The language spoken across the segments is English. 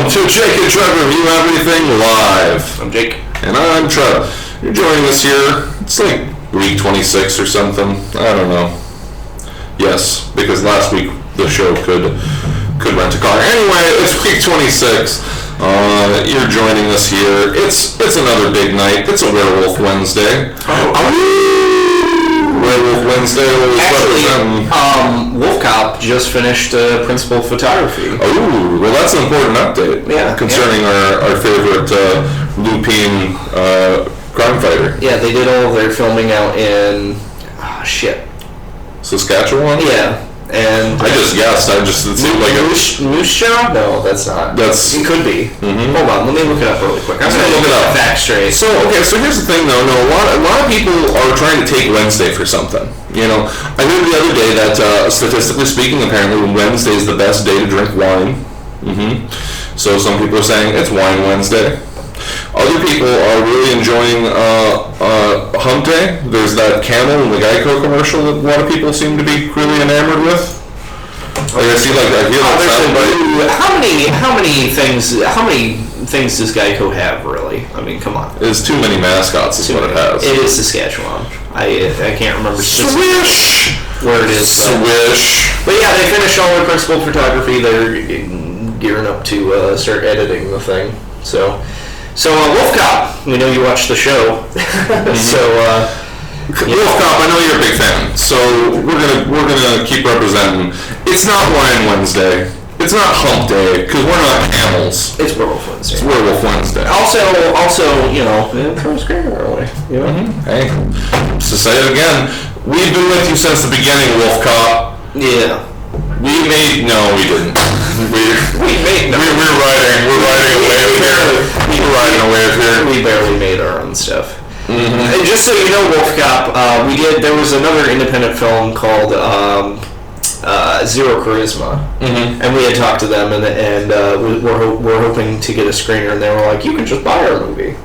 welcome to Jake and Trevor Review Everything Live. I'm Jake. And I'm Trev. You're joining us here. It's like week 26 or something. I don't know. Yes, because last week the show could rent a car. Anyway, it's week 26. You're joining us here. It's another big night. It's a Werewolf Wednesday. Werewolf Wednesday. Actually, Wolf Cop just finished principal photography. Oh, well, that's an important update. Yeah, concerning our favorite Lupine crime fighter. Yeah, they did all their filming out in Saskatchewan? Yeah. And I just guessed. It seemed like Moose Jaw? No, that's not. It could be. Mm-hmm. Hold on, let me look it up really quick. I'm going to look it up. Facts straight. So here's the thing, though. No, a lot of people are trying to take Wednesday for something. You know, I heard the other day that statistically speaking, apparently Wednesday is the best day to drink wine. Mm-hmm. So some people are saying it's Wine Wednesday. Other people are really enjoying Hump Day. There's that Camel and the Geico commercial that a lot of people seem to be really enamored with. How many things does Geico have, really? I mean, come on. It's too many mascots is what it has. It is Saskatchewan. I can't remember Swish! Where it is. Swish! But yeah, they finished all their principal photography. They're gearing up to start editing the thing. So Wolf Cop, we know you watched the show. Mm-hmm. Wolf Cop, I know you're a big fan, so we're gonna keep representing. It's not Wine Wednesday. It's not Hump Day because we're not camels. It's Werewolf Wednesday. It's Werewolf Wednesday. Also, you know, throw a screen our way. You know? Mm-hmm. Hey, to say it again, we've been with you since the beginning, Wolf Cop. Yeah. We didn't. We're riding a wave here. We barely made our own stuff. Mm-hmm. And just so you know, Wolf Cop, there was another independent film called Zero Charisma, mm-hmm. and we had talked to them, and we're hoping to get a screener, and they were like, "You can just buy our movie."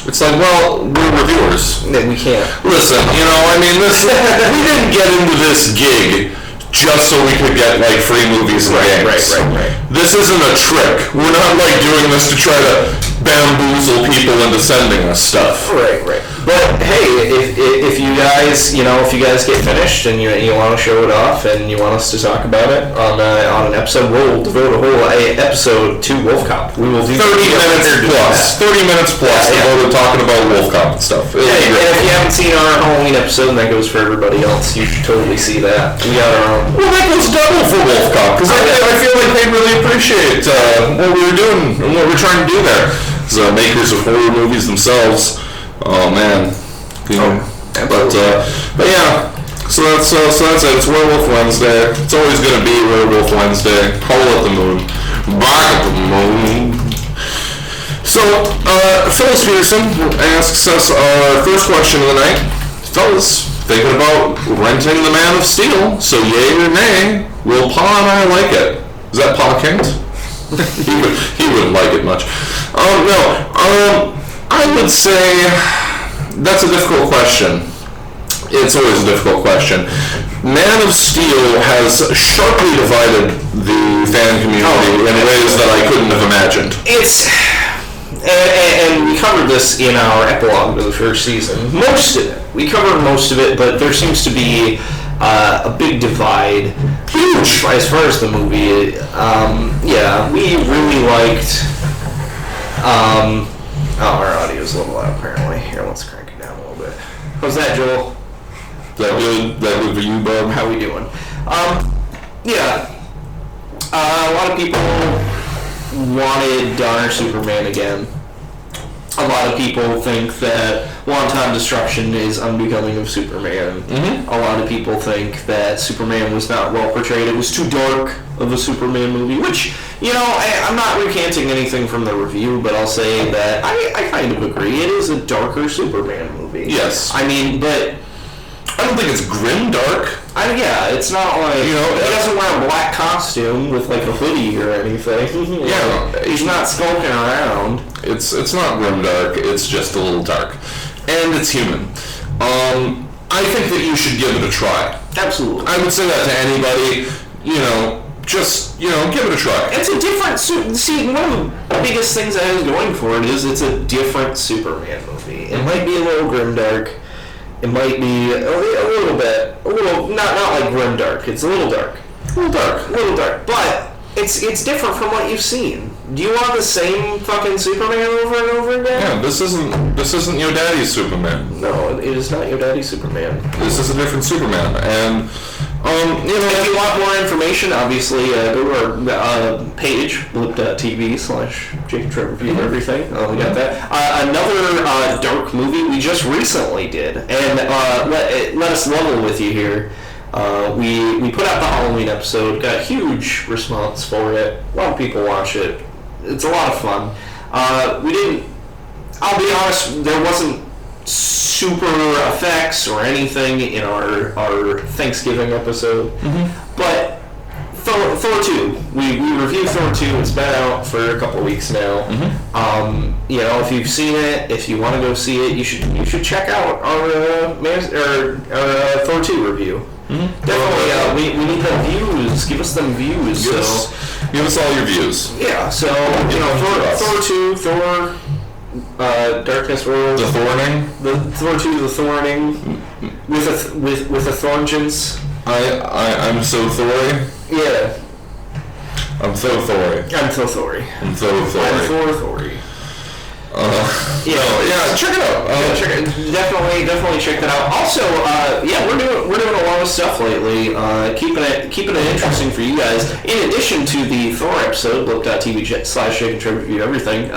It's like, well, we're reviewers. We can't. Listen, you know, I mean, we didn't get into this gig just so we could get, like, free movies and games. Right. This isn't a trick. We're not, like, doing this to try to bamboozle people into sending us stuff. Right. But, hey, if you guys get finished and you want to show it off and you want us to talk about it on an episode, we'll devote a whole episode to Wolf Cop. We will do 30 minutes plus devoted talking about Wolf Cop and stuff. And if you haven't seen our Halloween episode, and that goes for everybody else, you should totally see that. We got our own. Well, that goes double for Wolf Cop, because I feel like they really appreciate what we were doing and what we're trying to do there. As makers of horror movies themselves. Oh man. But yeah. So that's it. It's Werewolf Wednesday. It's always gonna be Werewolf Wednesday. Howl at the moon. Bark at the moon. So Phyllis Peterson asks us our first question of the night. Fellas, thinking about renting The Man of Steel, so yay or nay, will Pa and I like it? Is that Pa Kent? he wouldn't like it much. I would say that's a difficult question. It's always a difficult question. Man of Steel has sharply divided the fan community in ways that I couldn't have imagined. And we covered this in our epilogue to the first season. Most of it. We covered most of it, but there seems to be a big divide. Huge. As far as the movie. We really liked... our audio's a little loud, apparently. Here, let's crank it down a little bit. How's that, Joel? That good for you, bub? How we doing? A lot of people wanted Donner Superman again. A lot of people think that Wanton Destruction is unbecoming of Superman. Mm-hmm. A lot of people think that Superman was not well portrayed. It was too dark of a Superman movie, which, you know, I'm not recanting anything from the review, but I'll say that I kind of agree. It is a darker Superman movie. Yes. I mean, but... I don't think it's grim dark. It's not like, you know, he doesn't wear a black costume with like a hoodie or anything. Yeah, he's not skulking around. It's not grim dark. It's just a little dark, and it's human. I think that you should give it a try. Absolutely. I would say that to anybody. You know, just, give it a try. It's a different... See, one of the biggest things that has going for it is it's a different Superman movie. It might be a little grimdark. It might be a little bit... Not like grimdark. It's a little dark. A little dark. But it's different from what you've seen. Do you want the same fucking Superman over and over again? Yeah, this isn't your daddy's Superman. No, it is not your daddy's Superman. This is a different Superman, and if you want more information, obviously go to our page, blip.tv/J&TRE review everything. We got that. Another dark movie we just recently did, and let us level with you here. We put out the Halloween episode, got a huge response for it. A lot of people watch it. It's a lot of fun. I'll be honest, there wasn't super effects or anything in our Thanksgiving episode. But Thor 2, we reviewed Thor 2. It's been out for a couple of weeks now. If you've seen it, if you want to go see it, you should check out our Thor 2 review. Definitely, we need the views. Give us them views. Give us all your views. Yeah. So Thor 2, Thor, Darkness World. The Thorning. The Thor 2, the Thorning, with a Thorngens. I'm so Thory. Yeah. I'm so Thory. I'm so Thory. I'm so Thory. I'm Thor Thory. Check it out. Definitely check that out. Also, we're doing a lot of stuff lately, keeping it interesting for you guys. In addition to the Thor episode, blip.tv/J&TRE review everything.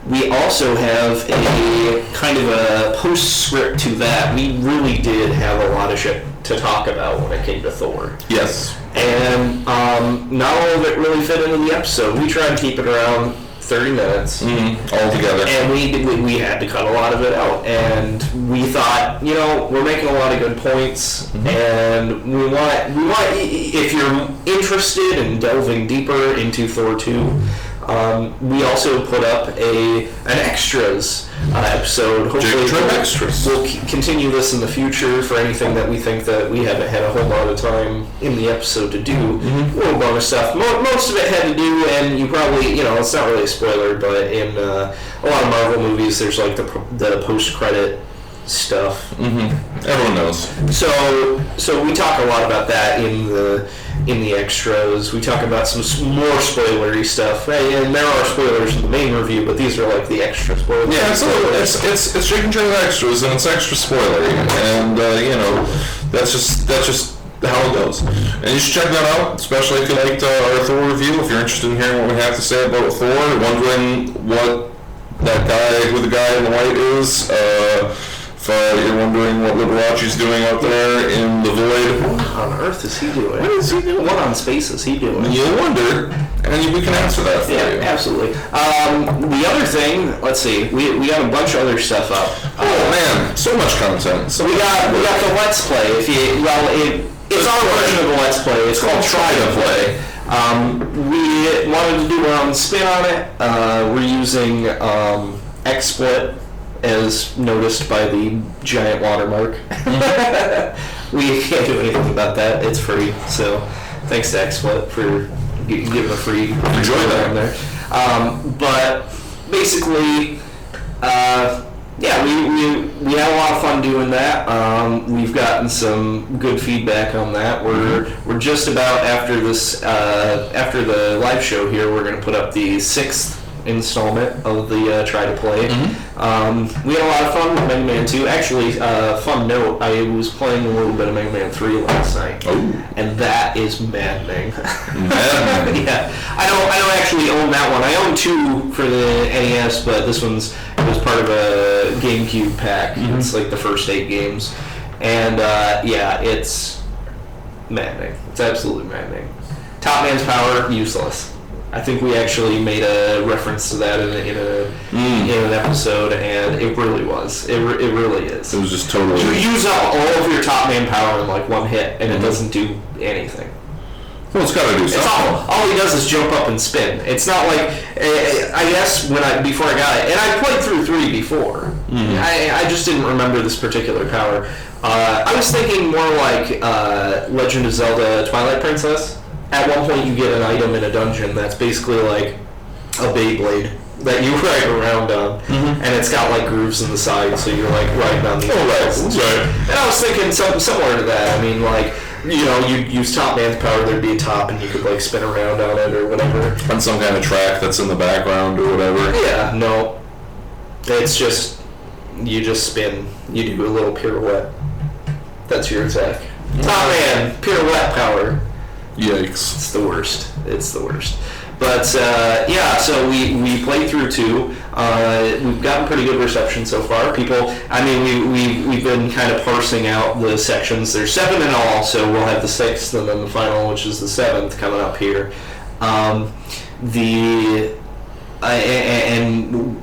We also have a kind of a postscript to that. We really did have a lot of shit to talk about when it came to Thor. Yes. And not all of it really fit into the episode. We tried to keep it around 30 minutes all together, and we had to cut a lot of it out, and we thought, we're making a lot of good points, and we want if you're interested in delving deeper into Thor 2, we also put up an extras episode. Hopefully we'll continue this in the future for anything that we think that we haven't had a whole lot of time in the episode to do. Little bonus stuff. Most of it had to do, and you probably, it's not really a spoiler, but in a lot of Marvel movies, there's like the post-credit stuff. Everyone knows. So we talk a lot about that in the extras. We talk about some more spoilery stuff, and there are spoilers in the main review, but these are like the extra spoilers. Yeah, absolutely. It's J&TRE extras, and it's extra spoilery, and that's just how it goes. And you should check that out, especially if you liked our Thor review. If you're interested in hearing what we have to say about Thor, wondering what who the guy in the white is. If you're wondering what Liberace's doing out there in the void. What on earth is he doing? What is he doing? What on space is he doing? You'll wonder, and we can answer that for you. Yeah, absolutely. The other thing, let's see, we got a bunch of other stuff up. Oh man, so much content. So we got the Let's Play. It's our version of the Let's Play. It's called Try to Play. We wanted to do our own spin on it. We're using XSplit, as noticed by the giant watermark. We can't do anything about that. It's free. So thanks to XSplit for giving a free enjoy that there. But basically, we had a lot of fun doing that. We've gotten some good feedback on that. We're just about after the live show here. We're going to put up the 6th installment of the Try to Play. We had a lot of fun with Mega Man 2. Actually, fun note, I was playing a little bit of Mega Man 3 last night. And that is maddening. Yeah. I don't actually own that one. I own 2 for the NES, but this it was part of a GameCube pack. It's like the first 8 games. And it's maddening. It's absolutely maddening. Top Man's Power, useless. I think we actually made a reference to that in an episode, and it really was. It really is. It was just totally... You use up all of your Top Man power in like one hit, and it doesn't do anything. Well, it's got to do something. All he does is jump up and spin. It's not like... I guess before I got it, and I played through 3 before. I just didn't remember this particular power. I was thinking more like Legend of Zelda Twilight Princess. at one point you get an item in a dungeon that's basically like a Beyblade that you ride around on, and it's got like grooves in the side, so you're like riding on these. Right. And I was thinking something similar to that. I mean, like, you know, you use top man's power, there'd be a top, and you could like spin around on it or whatever. On some kind of track that's in the background or whatever. Yeah, no, it's just you just spin. You do a little pirouette. That's your attack. Top man, pirouette power. Yikes. It's the worst. It's the worst. But yeah, so we played through 2. We've gotten pretty good reception so far. People, I mean, we've been kind of parsing out the sections. There's 7 in all, so we'll have the 6th and then the final, which is the 7th, coming up here. And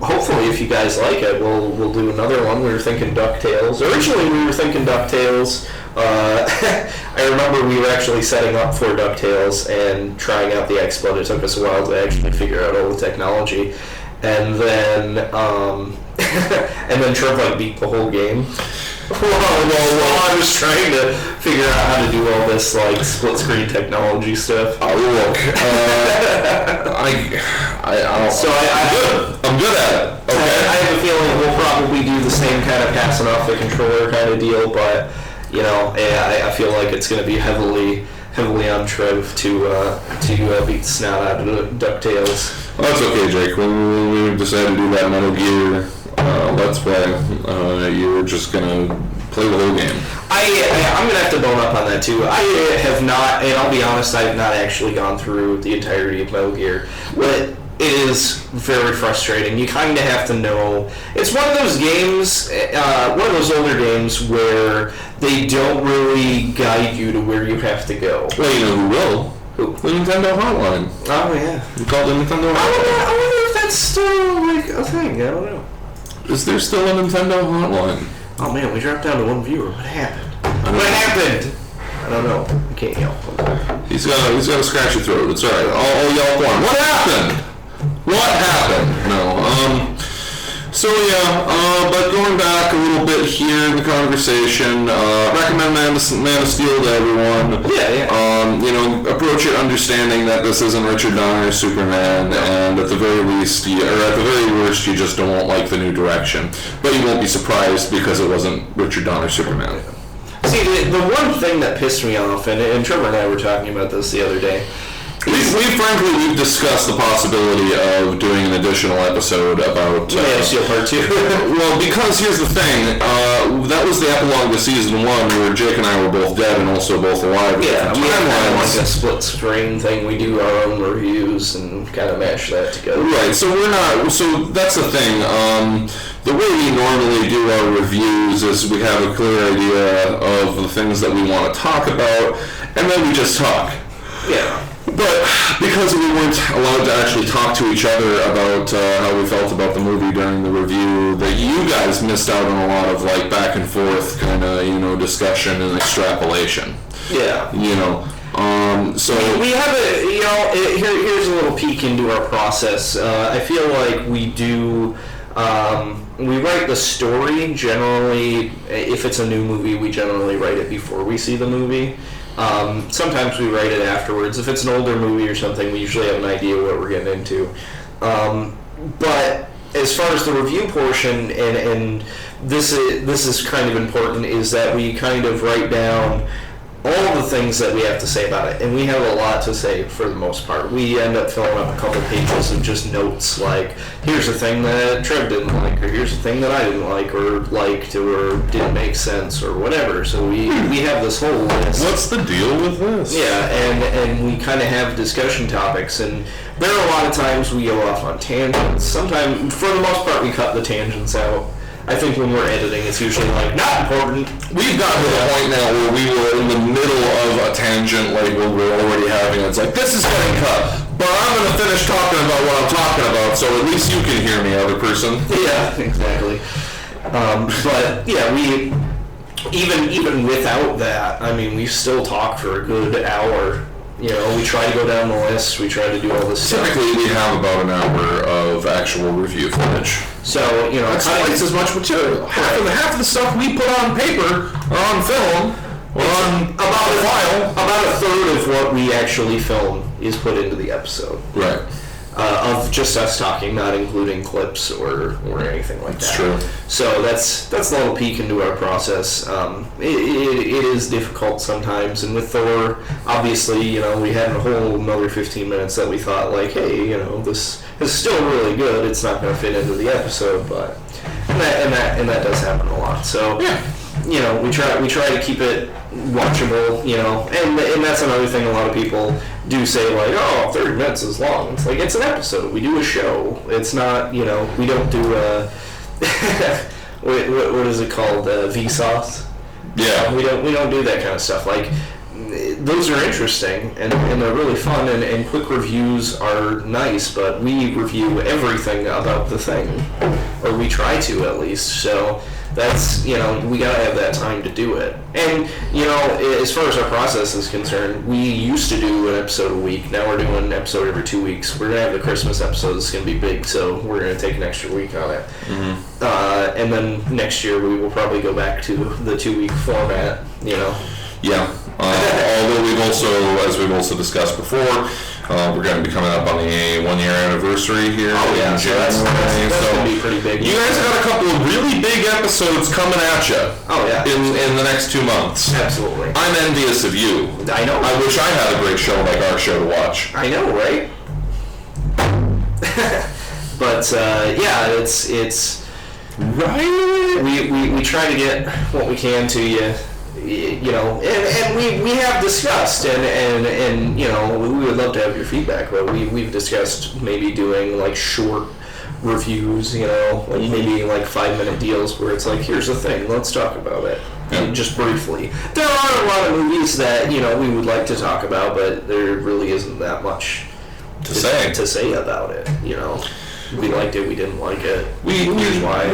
hopefully, if you guys like it, we'll do another one. We were thinking DuckTales. Originally, we were thinking DuckTales. I remember we were actually setting up for DuckTales and trying out the X, but it took us a while to actually figure out all the technology. And then, and then Trump like beat the whole game. While I was trying to figure out how to do all this like split screen technology stuff. Oh look, I'm good at it. Okay. I have a feeling we'll probably do the same kind of passing off the controller kind of deal, but you know, I feel like it's going to be heavily on Trev to beat the snot out of DuckTales. Well, that's okay, Jake. When we decided to do that Metal Gear Let's Play, you were just gonna play the whole game. I'm gonna have to bone up on that too. I have not, and I'll be honest, I have not actually gone through the entirety of Metal Gear, but it is very frustrating. You kind of have to know. It's one of those games, one of those older games where they don't really guide you to where you have to go. Well, you know who will? Who? The Nintendo Hotline. Oh yeah. You call it the Nintendo Hotline? I wonder if that's still like a thing. I don't know. Is there still a Nintendo Hotline? Oh man, we dropped down to 1 viewer. What happened? What happened? I don't know. I can't yell. He's got a scratchy throat. It's alright. I'll yell for him. What happened? What happened? No. So yeah, but going back a little bit here in the conversation, recommend Man of Steel to everyone. Yeah. You know, approach it understanding that this isn't Richard Donner's Superman, and at the very least, or at the very worst, you just don't like the new direction. But you won't be surprised because it wasn't Richard Donner's Superman. See, the one thing that pissed me off, and Trevor and I were talking about this the other day. We've discussed the possibility of doing an additional episode about Man of Steel Part 2. Well, because here's the thing, that was the epilogue to season 1 where Jake and I were both dead and also both alive. Yeah, we have like a split screen thing. We do our own reviews and kind of mash that together. Right, so that's the thing. The way we normally do our reviews is we have a clear idea of the things that we want to talk about, and then we just talk. Yeah. But because we weren't allowed to actually talk to each other about how we felt about the movie during the review, that you guys missed out on a lot of like back and forth kind of discussion and extrapolation. Yeah. So we have here's a little peek into our process. I feel like we do. We write the story generally. If it's a new movie, we generally write it before we see the movie. Sometimes we write it afterwards. If it's an older movie or something, we usually have an idea what we're getting into. But as far as the review portion, and this is kind of important, is that we kind of write down all the things that we have to say about it, and we have a lot to say for the most part. We end up filling up a couple pages of just notes, like, here's the thing that Trev didn't like, or here's the thing that I didn't like, or liked, or didn't make sense, or whatever. So we have this whole list. What's the deal with this? Yeah, and we kind of have discussion topics, and there are a lot of times we go off on tangents. Sometimes, for the most part, we cut the tangents out. I think when we're editing, it's usually like, not important. We've gotten to the point now where we were in the middle of a tangent, like what we're already having. It's like, this is getting cut, but I'm going to finish talking about what I'm talking about, so at least you can hear me, other person. Yeah, exactly. But yeah, we even without that, I mean, we still talk for a good hour. We try to go down the list. We try to do all this stuff. Typically, we have about an hour of actual review footage. So, that's twice as much material. Half of the stuff we put on paper or on film, Well, about a third of what we actually film is put into the episode. Right. Of just us talking, not including clips or anything like that. It's true. So that's a little peek into our process. It is difficult sometimes, and with Thor, obviously, we had a whole another 15 minutes that we thought, like, hey, this is still really good. It's not going to fit into the episode, but and that does happen a lot. So yeah. We try to keep it watchable, and that's another thing a lot of people do say, like, oh, 30 minutes is long. It's like, it's an episode. We do a show. It's not, we don't do a, what is it called, Vsauce? Yeah. We don't do that kind of stuff. Like, those are interesting, and they're really fun, and quick reviews are nice, but we review everything about the thing, or we try to at least, so that's, we gotta have that time to do it. And, as far as our process is concerned, we used to do an episode a week. Now we're doing an episode every 2 weeks. We're gonna have the Christmas episode. It's gonna be big, so we're gonna take an extra week on it. Mm-hmm. And then next year we will probably go back to the 2-week format, Yeah. Although as we've also discussed before, we're going to be coming up on the 1-year anniversary here in January. That's going to be pretty big. You guys got a couple of really big episodes coming at you. Oh, yeah. In the next 2 months. Absolutely. I'm envious of you. I know. I wish I had a great show like our show to watch. I know, right? But, it's right. We try to get what we can to you. And we have discussed, and we would love to have your feedback, but we've discussed maybe doing like short reviews, like maybe like 5-minute deals where it's like, here's the thing, let's talk about it, just briefly. There are a lot of movies that we would like to talk about, but there really isn't that much to say about it. We liked it, we didn't like it. Here's why.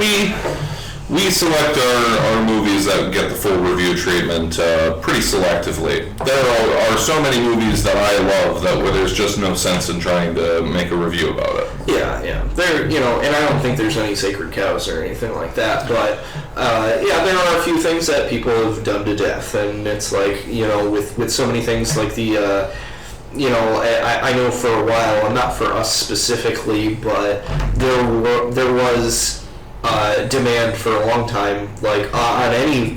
We select our movies that get the full review treatment pretty selectively. There are so many movies that I love where there's just no sense in trying to make a review about it. Yeah. There, and I don't think there's any sacred cows or anything like that. But there are a few things that people have done to death, and it's like with so many things like the. I know for a while, and not for us specifically, but there was. Demand for a long time, like on any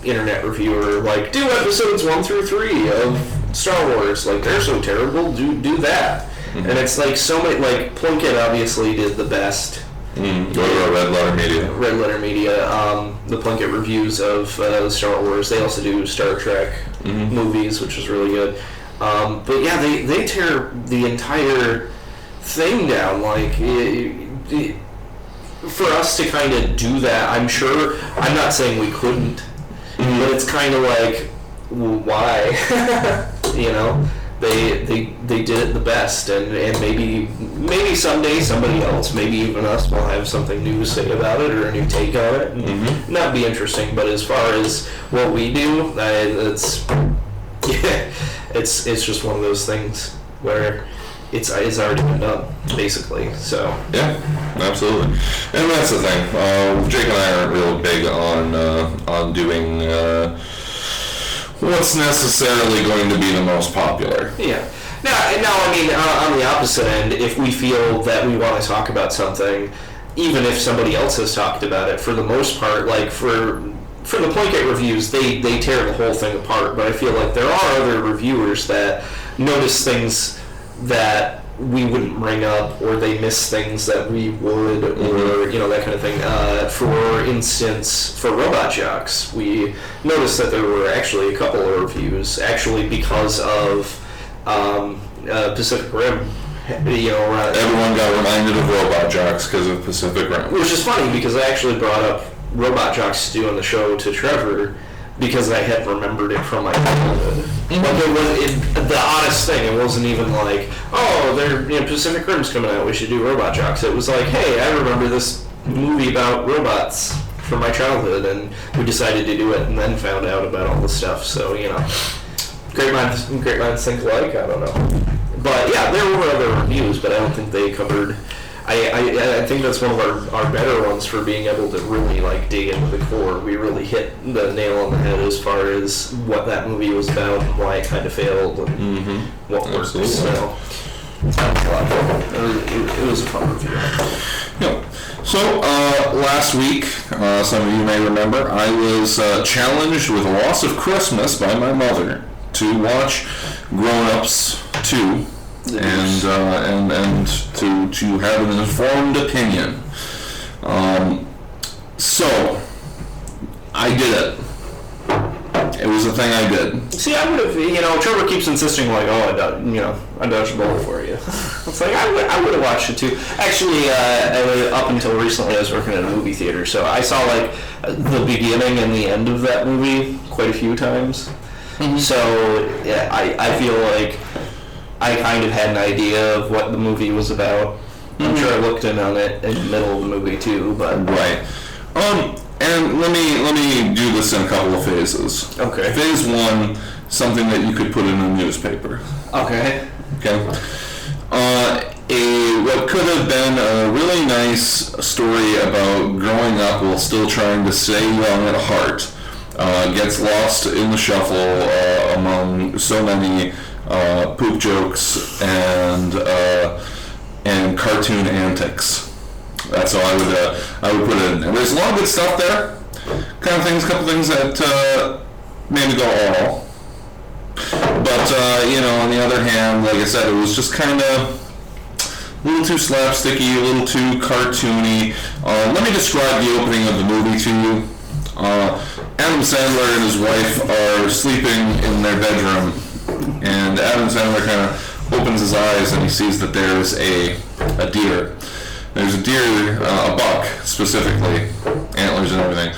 internet reviewer, like, do episodes 1 through 3 of Star Wars, like, they're so terrible, do that. Mm-hmm. And it's like so many, like, Plunkett obviously did the best. Go to Red Letter Media. Red Letter Media, the Plunkett reviews of Star Wars. They also do Star Trek movies, which is really good. But yeah, they tear the entire thing down, like. For us to kind of do that, I'm not saying we couldn't, but it's kind of like, well, why? They did it the best, and maybe someday somebody else, maybe even us, will have something new to say about it or a new take on it, and that'd be interesting. But as far as what we do, it's just one of those things where it's already been done, basically. So yeah, absolutely. And that's the thing. Jake and I aren't real big on doing what's necessarily going to be the most popular. Yeah. Now, I mean, on the opposite end, if we feel that we want to talk about something, even if somebody else has talked about it, for the most part, like for the Plunkett reviews, they tear the whole thing apart. But I feel like there are other reviewers that notice things that we wouldn't bring up, or they miss things that we would, or that kind of thing. For instance, for Robot Jocks, we noticed that there were actually a couple of reviews, actually because of Pacific Rim. Everyone got reminded of Robot Jocks because of Pacific Rim. Which is funny, because I actually brought up Robot Jocks to do on the show to Trevor, because I had remembered it from my childhood. Like, it was the oddest thing. It wasn't even like, oh, Pacific Rim's coming out, we should do Robot Jocks. It was like, hey, I remember this movie about robots from my childhood, and we decided to do it, and then found out about all the stuff. So, great minds think alike. I don't know, but yeah, there were other reviews, but I don't think they covered. I think that's one of our better ones for being able to really like dig into the core. We really hit the nail on the head as far as what that movie was about and why it kind of failed and what worked. So it was a fun review. Yeah. So last week, some of you may remember, I was challenged with Loss of Christmas by my mother to watch Grown Ups 2. And to have an informed opinion. So I did it. It was a thing I did. See, I would have, Trevor keeps insisting like, I dodged a bullet for you. It's like, I would have watched it too. Actually, up until recently I was working at a movie theater, so I saw like the beginning and the end of that movie quite a few times. Mm-hmm. So yeah, I feel like I kind of had an idea of what the movie was about. I'm sure I looked in on it in the middle of the movie too, but right. And let me do this in a couple of phases. Okay. Phase 1, something that you could put in a newspaper. Okay. Okay. What could have been a really nice story about growing up while still trying to stay young at heart gets lost in the shuffle among so many poop jokes and cartoon antics. That's how I would put it in there. There's a lot of good stuff there. Couple things that made me go, oh. But on the other hand, like I said, it was just kind of a little too slapsticky, a little too cartoony. Let me describe the opening of the movie to you. Adam Sandler and his wife are sleeping in their bedroom, and Adam Sandler kind of opens his eyes and he sees that there's a deer. There's a deer, a buck specifically, antlers and everything,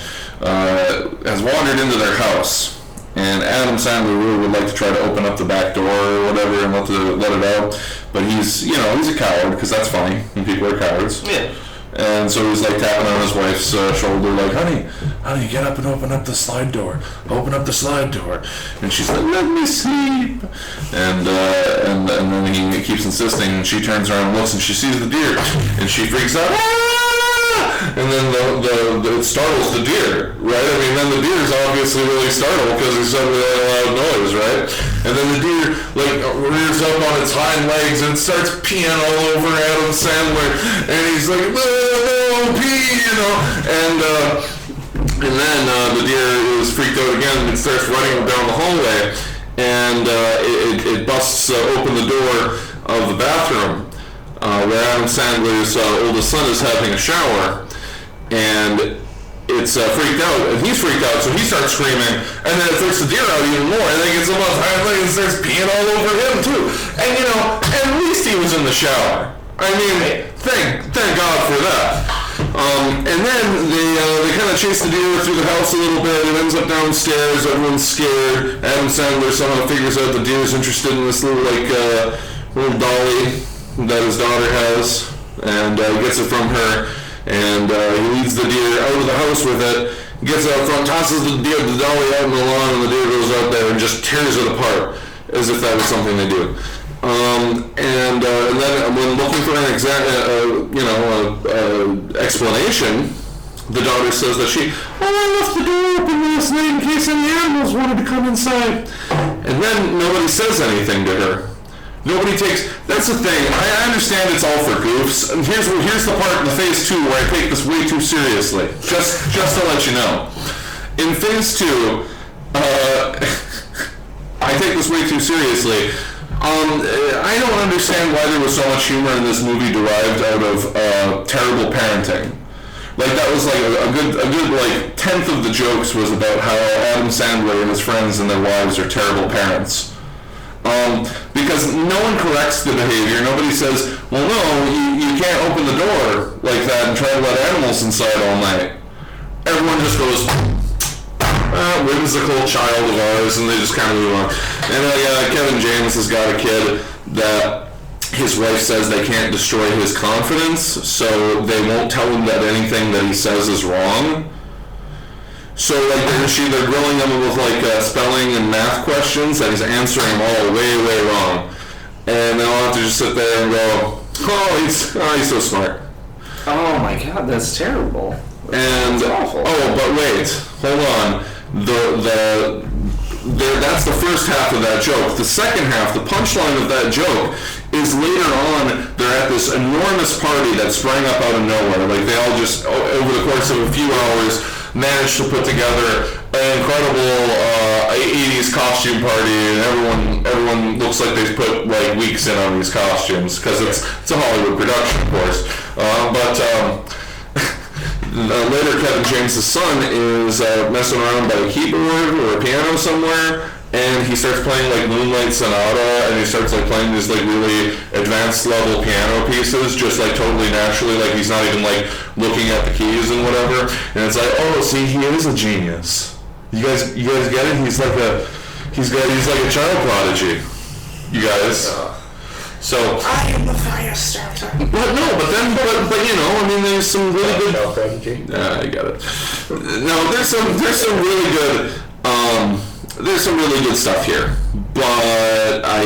has wandered into their house. And Adam Sandler really would like to try to open up the back door or whatever and let it out. But he's a coward, because that's funny when people are cowards. Yeah. And so he's like tapping on his wife's shoulder, like, honey, get up and open up the slide door. Open up the slide door. And she's like, let me sleep. And then he keeps insisting, and she turns around and looks, and she sees the deer, and she freaks out. And then it startles the deer, right? I mean, then the deer is obviously really startled because there's suddenly a loud noise, right? And then the deer rears up on its hind legs and starts peeing all over Adam Sandler, and he's like, no, pee, And then the deer is freaked out again and it starts running down the hallway, and it busts open the door of the bathroom where Adam Sandler's oldest son is having a shower. And it's freaked out, and he's freaked out, so he starts screaming, and then it freaks the deer out even more, and then gets him on his hind leg and starts peeing all over him too. And at least he was in the shower. I mean, thank God for that. And then they kind of chase the deer through the house a little bit. It ends up downstairs. Everyone's scared. Adam Sandler somehow figures out the deer's interested in this little dolly that his daughter has, and gets it from her. And he leads the deer out of the house with it, gets out front, tosses the dolly out in the lawn, and the deer goes out there and just tears it apart, as if that was something they do. And then when looking for an explanation, the daughter says that I left the door open last night in case any animals wanted to come inside. And then nobody says anything to her. Nobody takes. That's the thing. I understand it's all for goofs. And here's the part in the phase 2 where I take this way too seriously. Just to let you know, in phase 2, I take this way too seriously. I don't understand why there was so much humor in this movie derived out of terrible parenting. Like, that was like a good like tenth of the jokes was about how Adam Sandler and his friends and their wives are terrible parents. Because no one corrects the behavior. Nobody says, well, no, you can't open the door like that and try to let animals inside all night. Everyone just goes, whimsical child of ours, and they just kind of move on. And Kevin James has got a kid that his wife says they can't destroy his confidence, so they won't tell him that anything that he says is wrong. So they're grilling him with spelling and math questions, and he's answering them all way, way wrong. And then I'll have to just sit there and go, He's so smart. Oh my god, that's terrible. And that's awful. But wait, hold on. That's the first half of that joke. The second half, the punchline of that joke, is later on. They're at this enormous party that sprang up out of nowhere. Like they all just over the course of a few hours managed to put together an incredible 80s costume party, and everyone looks like they've put like weeks in on these costumes because it's a Hollywood production, of course. Later, Kevin James' son is messing around by a keyboard or a piano somewhere, and he starts playing like Moonlight Sonata, and he starts like playing these like really advanced level piano pieces, just like totally naturally, like he's not even like looking at the keys and whatever. And it's like, oh, see, he is a genius. You guys get it? He's like a child prodigy. You guys. So I am the fire starter. But you know, I mean, there's some really good. I got it. No, there's some really good. There's some really good stuff here, but I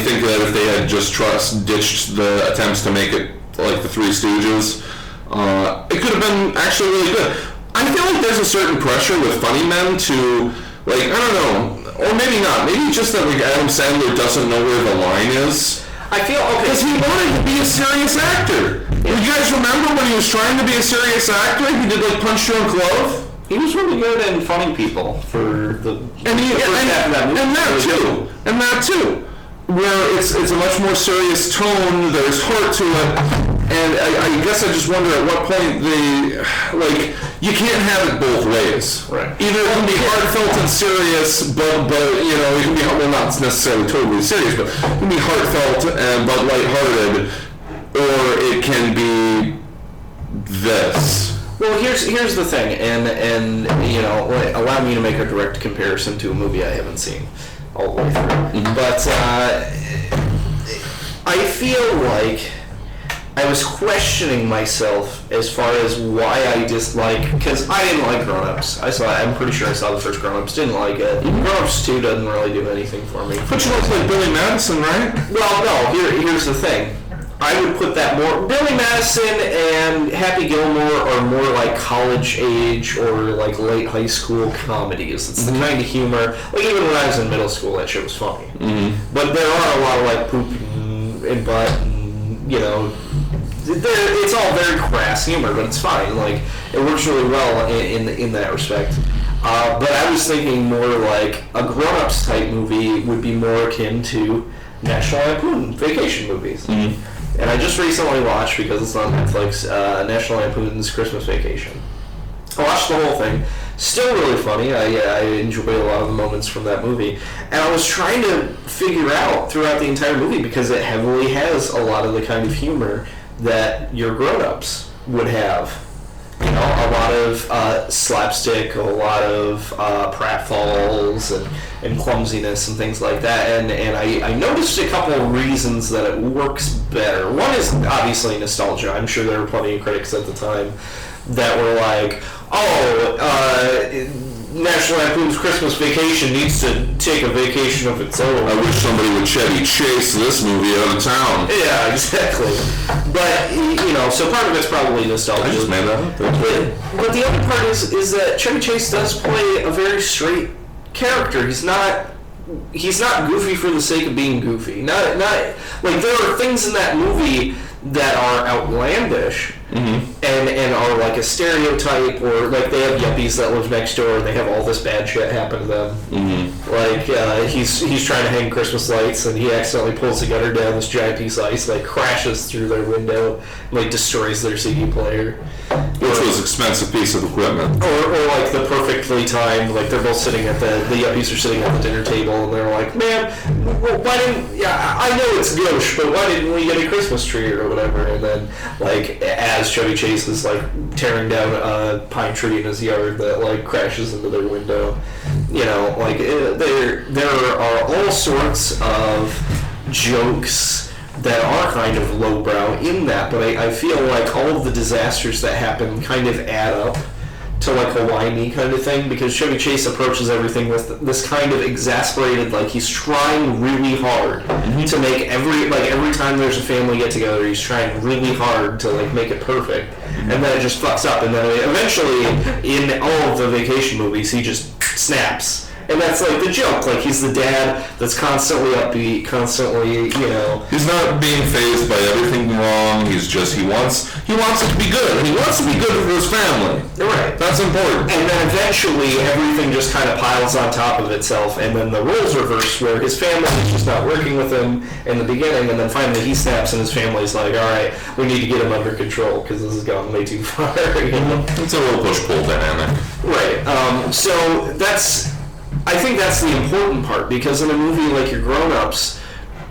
think that if they had just ditched the attempts to make it like the Three Stooges, it could have been actually really good. I feel like there's a certain pressure with funny men to, like, I don't know, or maybe not. Maybe it's just that like Adam Sandler doesn't know where the line is. I feel because he wanted to be a serious actor. You guys remember when he was trying to be a serious actor? He did like Punch Drunk Love. He was really good in funny people for the first half of that movie. And that too, where it's a much more serious tone. There's heart to it, and I guess I just wonder at what point you can't have it both ways. Right. Either it can be heartfelt and serious, but you know, it can be not necessarily totally serious, but it can be heartfelt but lighthearted, or it can be this. Well, here's the thing, and you know, allow me to make a direct comparison to a movie I haven't seen all the way through. Mm-hmm. But I feel like I was questioning myself as far as why I dislike, because I didn't like Grown Ups. I'm pretty sure I saw the first Grown Ups, didn't like it. Mm-hmm. Grown Ups 2 doesn't really do anything for me. But you like Billy Madison, right? Well, no, here's the thing. I would put that more, Billy Madison and Happy Gilmore are more like college age or like late high school comedies. It's the kind of humor, like even when I was in middle school, that shit was funny. Mm-hmm. But there are a lot of like poop and butt and, you know, it's all very crass humor, but it's fine. Like, it works really well in that respect. But I was thinking more like a grown-ups type movie would be more akin to National Lampoon Vacation movies. Mm-hmm. And I just recently watched, because it's on Netflix, National Lampoon's Christmas Vacation. I watched the whole thing. Still really funny. I enjoyed a lot of the moments from that movie. And I was trying to figure out throughout the entire movie, because it heavily has a lot of the kind of humor that your grown-ups would have. You know, a lot of slapstick, a lot of pratfalls and clumsiness and things like that. And I noticed a couple of reasons that it works better. One is obviously nostalgia. I'm sure there were plenty of critics at the time that were like, National Lampoon's Christmas Vacation needs to take a vacation of its own. I wish somebody would Chevy Chase this movie out of town. Yeah, exactly. But, you know, so part of it's probably nostalgia. I just made that up. But the other part is that Chevy Chase does play a very straight character. He's not goofy for the sake of being goofy. Not like, there are things in that movie that are outlandish, and are like a stereotype, or like they have yuppies that live next door and they have all this bad shit happen to them. Like he's trying to hang Christmas lights and he accidentally pulls the gutter down this giant piece of ice, like crashes through their window, like destroys their CD player. Which was an expensive piece of equipment. Or like the perfectly timed, like they're both sitting at the yuppies are sitting at the dinner table and they're like, man, why didn't, I know it's gauche, but why didn't we get a Christmas tree or whatever? And then, like, as Chevy Chase is like tearing down a pine tree in his yard that like crashes into their window, you know, like there are all sorts of jokes that are kind of lowbrow in that, but I feel like all of the disasters that happen kind of add up to like a whiny kind of thing, because Chevy Chase approaches everything with this kind of exasperated, like he's trying really hard to make every time there's a family get together, he's trying really hard to like make it perfect, and then it just fucks up, and then eventually in all of the vacation movies he just snaps. And that's like the joke. Like he's the dad that's constantly upbeat, constantly, He's not being fazed by everything wrong. He wants it to be good. He wants to be good for his family. Right. That's important. And then eventually everything just kind of piles on top of itself, and then the roles reverse where his family is just not working with him in the beginning, and then finally he snaps and his family's like, all right, we need to get him under control because this has gone way too far. It's a real push-pull dynamic. Right. So I think that's the important part, because in a movie like Your Grown-Ups,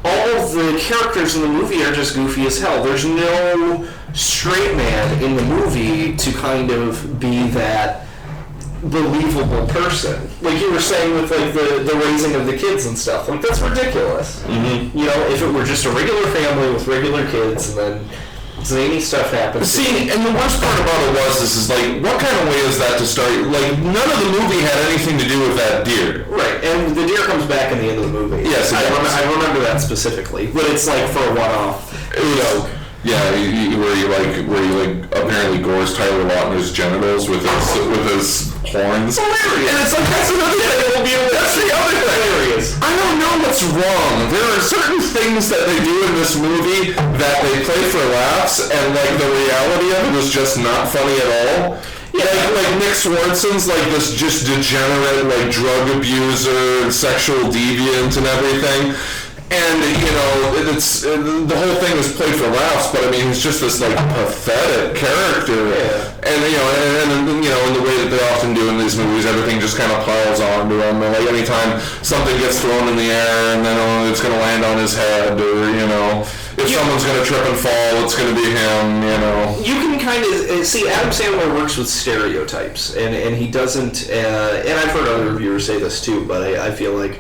all of the characters in the movie are just goofy as hell. There's no straight man in the movie to kind of be that believable person. Like you were saying with like the raising of the kids and stuff. Like that's ridiculous. Mm-hmm. If it were just a regular family with regular kids and then zany stuff happens. See, and the worst part about it was, this is like, what kind of way is that to start? Like, none of the movie had anything to do with that deer. Right, and the deer comes back in the end of the movie. Yes, I remember that specifically, but it's like for a one-off. Yeah, where you apparently gores Tyler Lautner's genitals with his horns. Hilarious. And it's like, that's another thing. That's the other thing. Hilarious. I don't know what's wrong. There are certain things that they do in this movie that they play for laughs, and like the reality of it is just not funny at all. Yeah, like Nick Swardson's like this just degenerate, like drug abuser and sexual deviant and everything. And, it's the whole thing is played for laughs, but I mean, he's just this, like, pathetic character. Yeah. And, in the way that they often do in these movies, everything just kind of piles onto him. And, like, anytime something gets thrown in the air and then it's going to land on his head, or, if someone's going to trip and fall, it's going to be him, You can kind of see Adam Sandler works with stereotypes, and he doesn't, and I've heard other reviewers say this too, but I feel like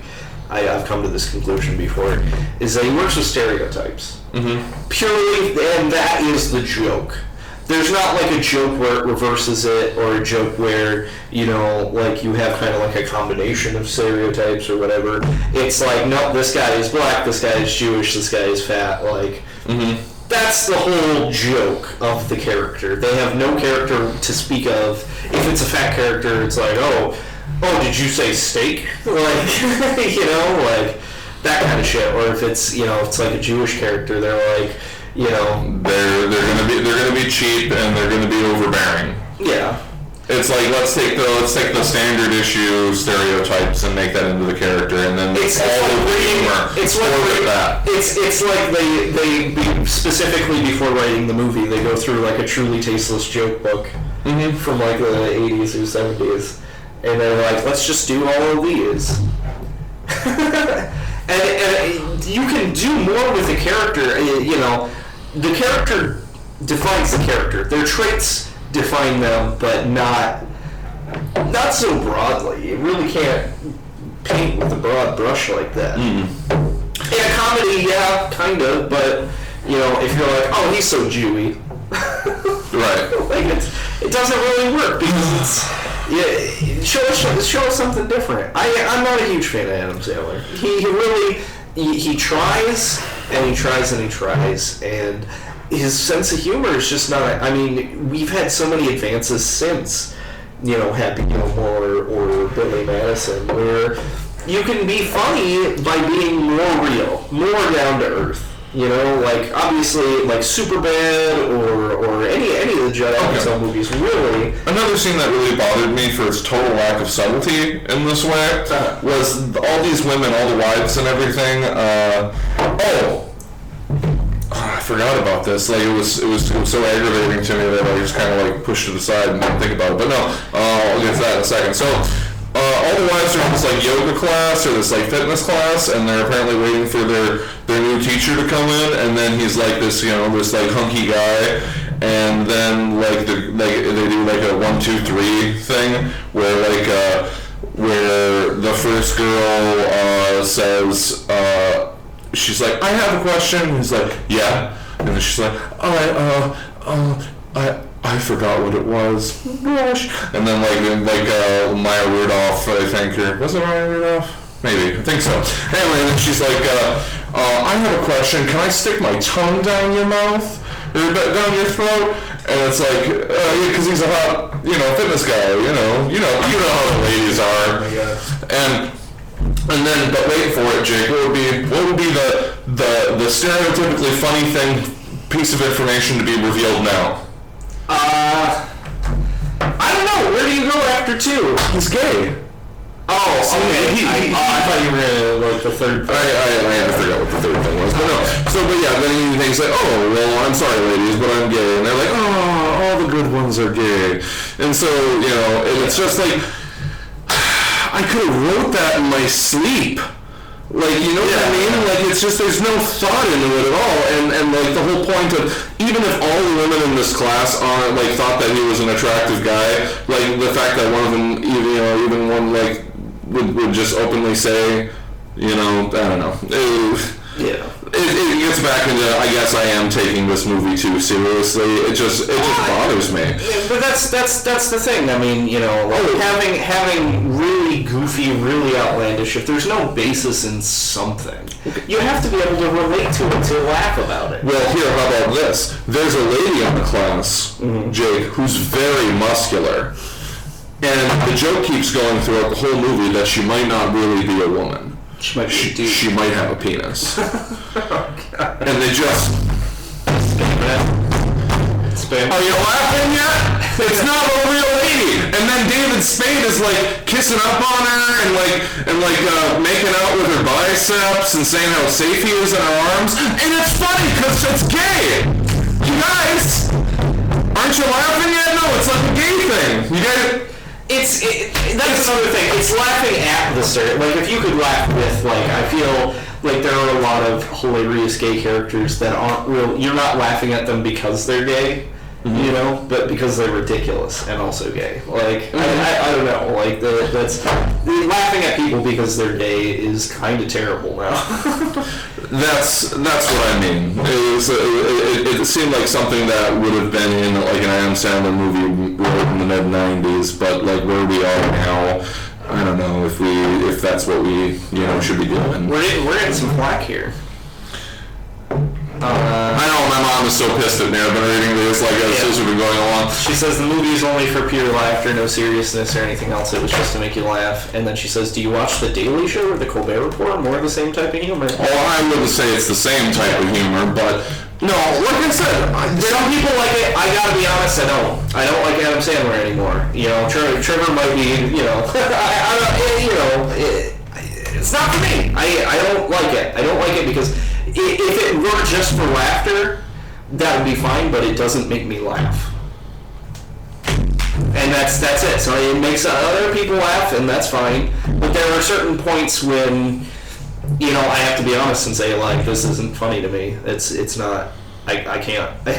I've come to this conclusion before, is that he works with stereotypes. Mm-hmm. Purely, and that is the joke. There's not like a joke where it reverses it, or a joke where, like you have kind of like a combination of stereotypes or whatever. It's like, no, this guy is black, this guy is Jewish, this guy is fat, like... Mm-hmm. That's the whole joke of the character. They have no character to speak of. If it's a fat character, it's like, oh, did you say steak? Like, like that kind of shit. Or if it's, it's like a Jewish character, they're like, they're gonna be cheap and they're gonna be overbearing. Yeah. It's like let's take the standard issue stereotypes and make that into the character, and then it's like they specifically before writing the movie, they go through like a truly tasteless joke book from like the 80s or 70s. And they're like, let's just do all of these. and you can do more with the character. The character defines the character. Their traits define them, but not so broadly. You really can't paint with a broad brush like that. In a comedy, yeah, kind of, but, if you're like, oh, he's so Jewy. Right. Like, it doesn't really work, because it's... Yeah, show us something different. I'm not a huge fan of Adam Sandler. He really he tries and he tries and he tries, and his sense of humor is just not. I mean, we've had so many advances since Happy Gilmore or Billy Madison, where you can be funny by being more real, more down to earth. Like obviously, like Superbad or any of the Judd Apatow movies. Really, another scene that really bothered me for its total lack of subtlety in this way was all these women, all the wives and everything. I forgot about this. Like it was so aggravating to me that I just kind of like pushed it aside and didn't think about it. But no, I'll get to that in a second. So. All the wives are in this like yoga class or this like fitness class, and they're apparently waiting for their new teacher to come in, and then he's like this this like hunky guy, and then like they do like a 1, 2, 3 thing where where the first girl says she's like, I have a question, and he's like, yeah, and then she's like, all right, I forgot what it was. Gosh. And then Maya Rudolph, I think, or was it Maya Rudolph? Maybe, I think so. Anyway, and then she's like, I have a question. Can I stick my tongue down your mouth or down your throat? And it's like, yeah, because he's a hot, fitness guy. You know how the ladies are. Oh my God. And then, but wait for it, Jake. What would be the stereotypically funny piece of information to be revealed now? I don't know. Where do you go after 2? He's gay. Oh, okay. I thought you were like the third. I had to figure out what the third thing was, but no. But yeah, then he thinks like, oh, well, I'm sorry, ladies, but I'm gay, and they're like, oh, all the good ones are gay, and so it's just like, I could have wrote that in my sleep. Like, you know what I mean? Like, it's just, there's no thought into it at all, and like, the whole point of, even if all the women in this class thought that he was an attractive guy, like, the fact that one of them, even one, like, would just openly say, I don't know. It gets back into, I guess I am taking this movie too seriously. It just bothers me. But that's the thing. I mean, having really goofy, really outlandish. If there's no basis in something, you have to be able to relate to it, to laugh about it. Well, here, how about this? There's a lady in the class, Jake, who's very muscular. And the joke keeps going throughout the whole movie that she might not really be a woman. She might be a dude. She might have a penis. And they just... Spam. Are you laughing yet? It's not a real lady. And then David Spade is like kissing up on her and making out with her biceps and saying how safe he is in her arms. And it's funny because it's gay. You guys, aren't you laughing yet? No, it's like a gay thing. You guys... That's another thing. It's laughing at the certain. Like, if you could laugh with, I feel like there are a lot of hilarious gay characters that aren't real. You're not laughing at them because they're gay, but because they're ridiculous and also gay. Like, I don't know. Like, that's laughing at people because they're gay is kind of terrible now. That's what I mean. It seemed like something that would have been in like an Adam Sandler movie in the mid-90s, but like where we are now, I don't know if that's what we should be doing. We're getting some flack here. I know my mom is so pissed at me. I've been reading this as we've been going along. She says the movie is only for pure laughter, no seriousness or anything else. It was just to make you laugh. And then she says, do you watch The Daily Show or The Colbert Report? More of the same type of humor. Oh, I wouldn't say it's the same type of humor, but no, like I said, some people like it. I gotta be honest, I don't. I don't like Adam Sandler anymore. Trevor might be, it's not for me. I don't like it. I don't like it because if it were just for laughter, that would be fine, but it doesn't make me laugh. And that's it. So it makes other people laugh, and that's fine. But there are certain points when, I have to be honest and say, like, this isn't funny to me. It's not. I can't. I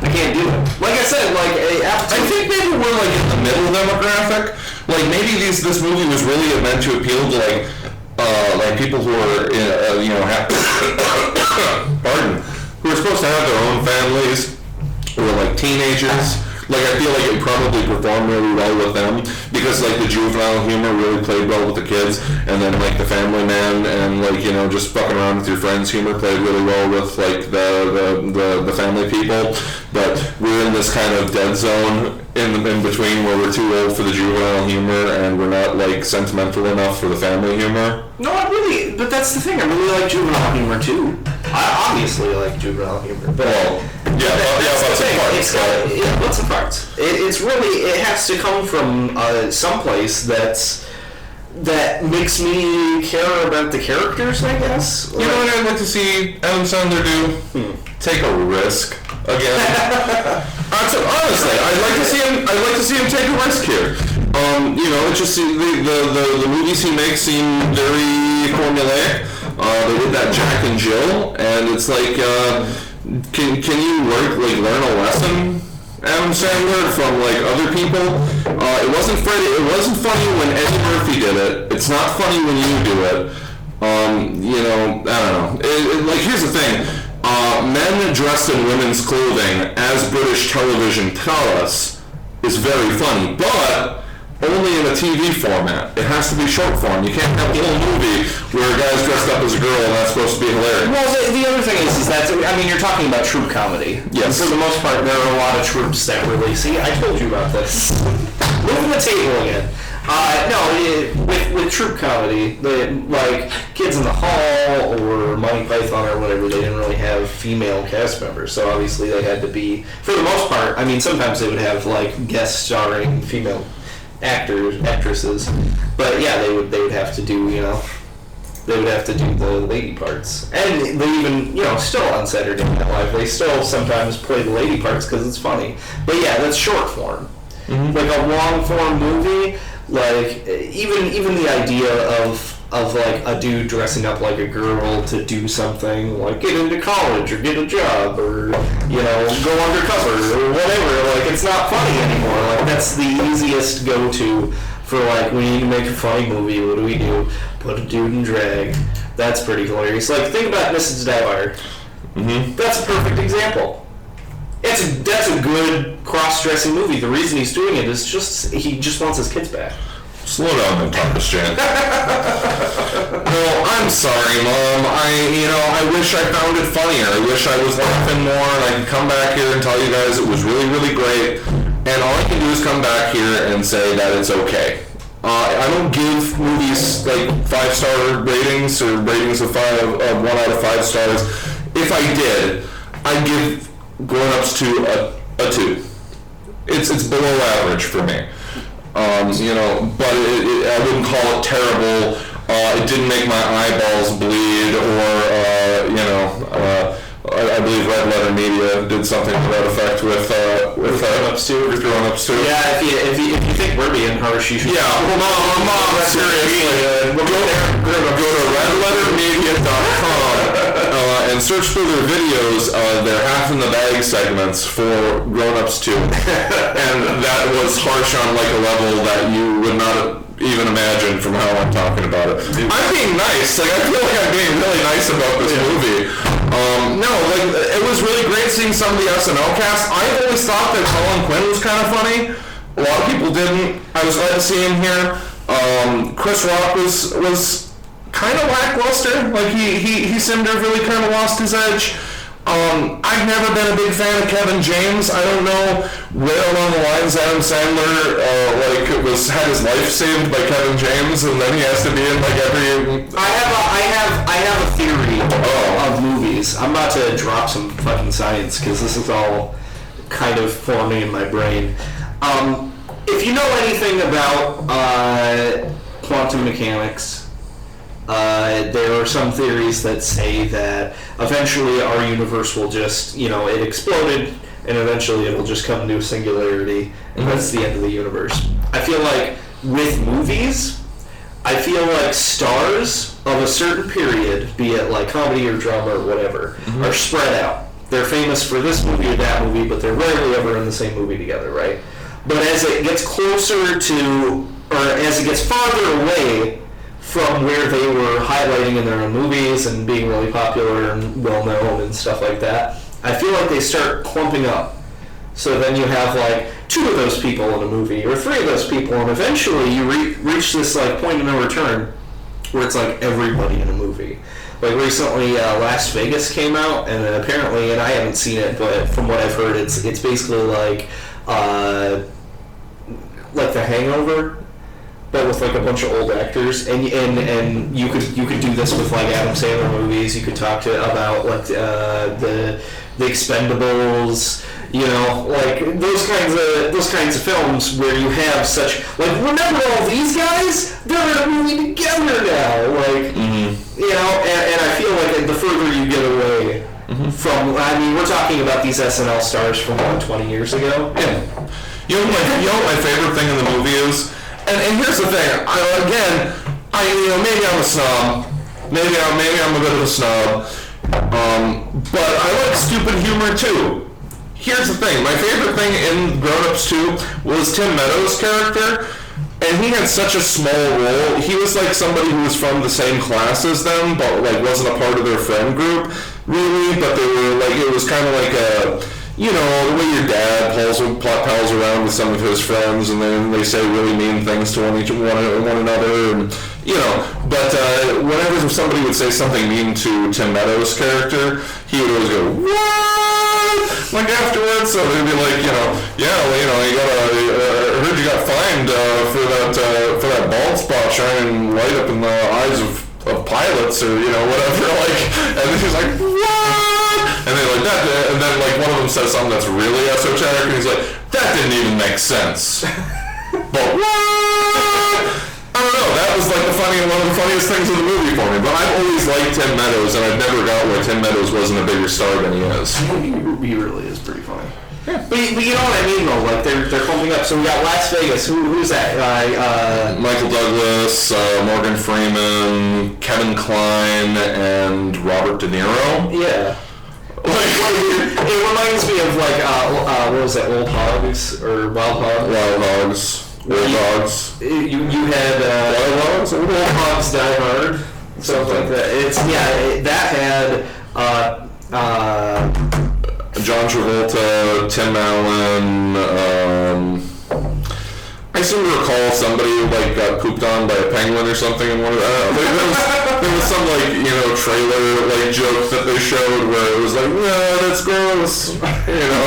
can't do it. Like I said, I think maybe we're like in the middle demographic. Like maybe this movie was really meant to appeal to like people who are who are supposed to have their own families, or like teenagers. Like I feel like it probably performed really well with them because like the juvenile humor really played well with the kids, and then like the family man and just fucking around with your friends humor played really well with like the family people. But we're in this kind of dead zone in between where we're too old for the juvenile humor and we're not like sentimental enough for the family humor. No, but that's the thing. I really like juvenile humor too. I obviously like juvenile humor, but lots of parts. It's really, it has to come from someplace that makes me care about the characters, I guess. You know what I'd like to see Adam Sandler do? Take a risk again. Honestly, I'd like to see him take a risk here. It just the movies he makes seem very formulaic. They did that Jack and Jill, and it's like, can you learn a lesson, Adam Sandler, from like other people? It wasn't funny when Eddie Murphy did it. It's not funny when you do it. I don't know. Here's the thing. Men dressed in women's clothing, as British television tell us, is very funny, but only in a TV format. It has to be short form. You can't have a whole movie where a guy's dressed up as a girl and that's supposed to be hilarious. Well, the other thing is that, I mean, you're talking about troop comedy. Yes. And for the most part, there are a lot of troops that really, see, I told you about this. Moving the table again. With troop comedy, like Kids in the Hall or Monty Python or whatever, they didn't really have female cast members, so obviously they had to be, for the most part, I mean, sometimes they would have like guest starring female actresses, but yeah, they would have to do, they would have to do the lady parts, and they even, still on Saturday Night Live, they still sometimes play the lady parts because it's funny, but yeah, that's short form. Mm-hmm. Like a long form movie, like even the idea of like a dude dressing up like a girl to do something, like get into college or get a job or go undercover or whatever, like it's not funny anymore. Like that's the easiest go-to for like, we need to make a funny movie, what do? Put a dude in drag. That's pretty hilarious. Like think about Mrs. Doubtfire. Mm-hmm. That's a perfect example. That's a good cross-dressing movie. The reason he's doing it is he just wants his kids back. Slow down then, Thomas Jan. Well, I'm sorry, Mom. I wish I found it funnier. I wish I was laughing more and I could come back here and tell you guys it was really, really great. And all I can do is come back here and say that it's okay. I don't give movies like 5-star ratings or ratings of 1 out of 5 stars. If I did, I'd give Grown Ups 2 a 2. It's below average for me. But I wouldn't call it terrible. It didn't make my eyeballs bleed, or I believe Red Letter Media did something to that effect with Grown Ups 2. With Grown Ups 2. Yeah, if you think we're being harsh, you should. Yeah, well, Mom, seriously, go to redlettermedia.com and search for their videos. Their half in the bag segments for Grown Ups 2, and that was harsh on like a level that you would not even imagine from how I'm talking about it. I'm being nice. Like I feel like I'm being really nice about this movie. It was really great seeing some of the SNL cast. I always thought that Colin Quinn was kind of funny. A lot of people didn't. I was glad to see him here. Chris Rock was kind of lackluster. Like he seemed to have really kind of lost his edge. I've never been a big fan of Kevin James. I don't know where along the lines Adam Sandler had his life saved by Kevin James, and then he has to be in like every. I have a theory of movies. I'm about to drop some fucking science because this is all kind of forming in my brain. If you know anything about quantum mechanics, there are some theories that say that eventually our universe will just, it exploded, and eventually it will just come to a singularity, and that's the end of the universe. I feel like with movies, I feel like stars of a certain period, be it like comedy or drama or whatever, are spread out. They're famous for this movie or that movie, but they're rarely ever in the same movie together, right? But as it gets closer to, or as it gets farther away from where they were highlighting in their own movies and being really popular and well-known and stuff like that, I feel like they start clumping up. So then you have like 2 of those people in a movie or 3 of those people, and eventually you reach this like point of no return where it's like everybody in a movie. Like recently, Las Vegas came out, and apparently, and I haven't seen it, but from what I've heard, it's basically like The Hangover, but with like a bunch of old actors, and you could do this with like Adam Sandler movies. You could talk about like the Expendables, like those kinds of films where you have such like, remember all these guys? They're in a movie together now, like and I feel like the further you get away from, I mean, we're talking about these SNL stars from 20 years ago. Yeah. You know what my favorite thing in the movie is? And here's the thing, maybe I'm a snob, maybe I'm a bit of a snob, but I like stupid humor too. Here's the thing, my favorite thing in Grown Ups 2 was Tim Meadows' character, and he had such a small role. He was like somebody who was from the same class as them, but like wasn't a part of their friend group. really, but they were like, it was kind of like a, you know, the way your dad pals around with some of his friends, and then they say really mean things to one another, and you know. But whenever somebody would say something mean to Tim Meadows' character, he would always go, "What?" Like afterwards, so they'd be like, you know, yeah, well, you know, you got I heard you got fined for that bald spot shining light up in the eyes of pilots, or you know, whatever. Like, and then he's like, "What?" And they're like, that, and then like one of them says something that's really esoteric, and he's like, "That didn't even make sense." But what? I don't know. That was like one of the funniest things in the movie for me. But I've always liked Tim Meadows, and I've never got where Tim Meadows wasn't a bigger star than he is. He really is pretty funny. Yeah. But you know what I mean, though. Like they're pumping up. So we got Las Vegas. Who's that? Michael Douglas, Morgan Freeman, Kevin Kline, and Robert De Niro. Yeah. It reminds me of like what was that? Old Hogs or Wild Hogs? Wild Hogs. Old Hogs. You had Wild Hogs. Old Hogs Die Hard. Something like that. That had John Travolta, Tim Allen. I seem to recall somebody like got pooped on by a penguin or something in one of there was some like, you know, trailer like joke that they showed where it was like, no, that's gross, you know.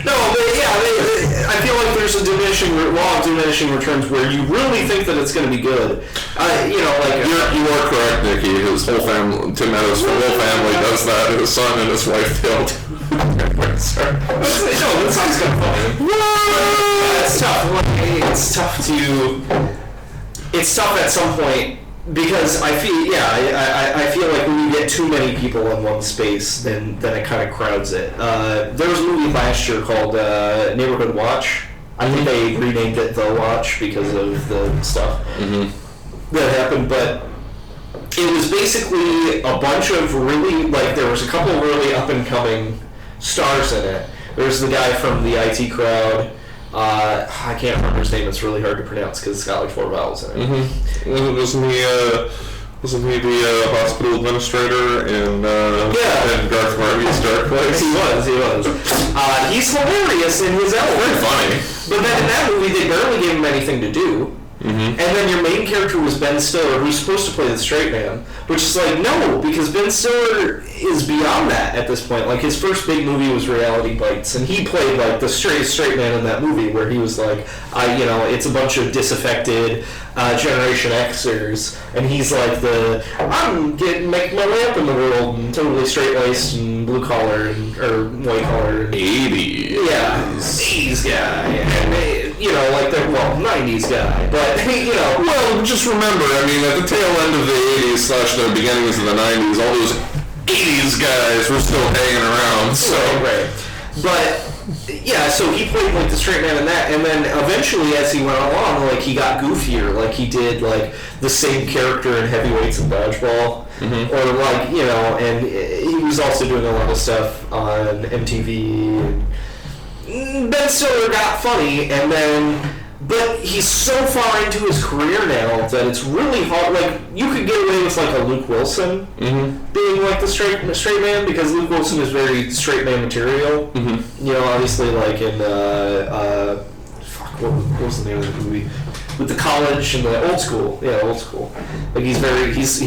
No, but yeah, I feel like there's a law of diminishing returns where you really think that it's going to be good. You know, like you are correct, Nikki. His whole family, Tim Meadows' whole family does that. His son and his wife killed. Sorry. No, that sounds kind of funny. It's tough. It's tough at some point because I feel like when you get too many people in one space, then it kind of crowds it. There was a movie last year called Neighborhood Watch. I think they renamed it The Watch because of the stuff that happened, but it was basically a bunch of really, like, there was a couple of really up and coming stars in it. There's the guy from the IT Crowd. I can't remember his name. It's really hard to pronounce because it's got like 4 vowels in it. Wasn't he the hospital administrator in Garth Marenghi's Dark Place? He was. He's hilarious in his element. Very funny. But then in that movie, they barely gave him anything to do. And then your main character was Ben Stiller, who's supposed to play the straight man, which is like, no, because Ben Stiller is beyond that at this point. Like, his first big movie was Reality Bites, and he played like the straight man in that movie, where he was like, it's a bunch of disaffected Generation Xers, and he's like I'm making my way up in the world, and totally straight-laced and blue-collar, or white-collar. 80s. Yeah, 80s guy, and 90s guy, but, you know. Well, just remember, I mean, at the tail end of the 80s / the beginnings of the 90s, all those 80s guys were still hanging around, so. Right. But, yeah, so he played, like, the straight man in that, and then eventually, as he went along, like, he got goofier, like, he did, like, the same character in Heavyweights and Dodgeball, or, like, you know, and he was also doing a lot of stuff on MTV, and Ben Stiller got funny, and then, but he's so far into his career now that it's really hard. Like, you could get away with like a Luke Wilson being like the straight man, because Luke Wilson is very straight man material. You know, obviously, like in what was the name of the movie with the college and the Old School? Yeah, Old School. Like he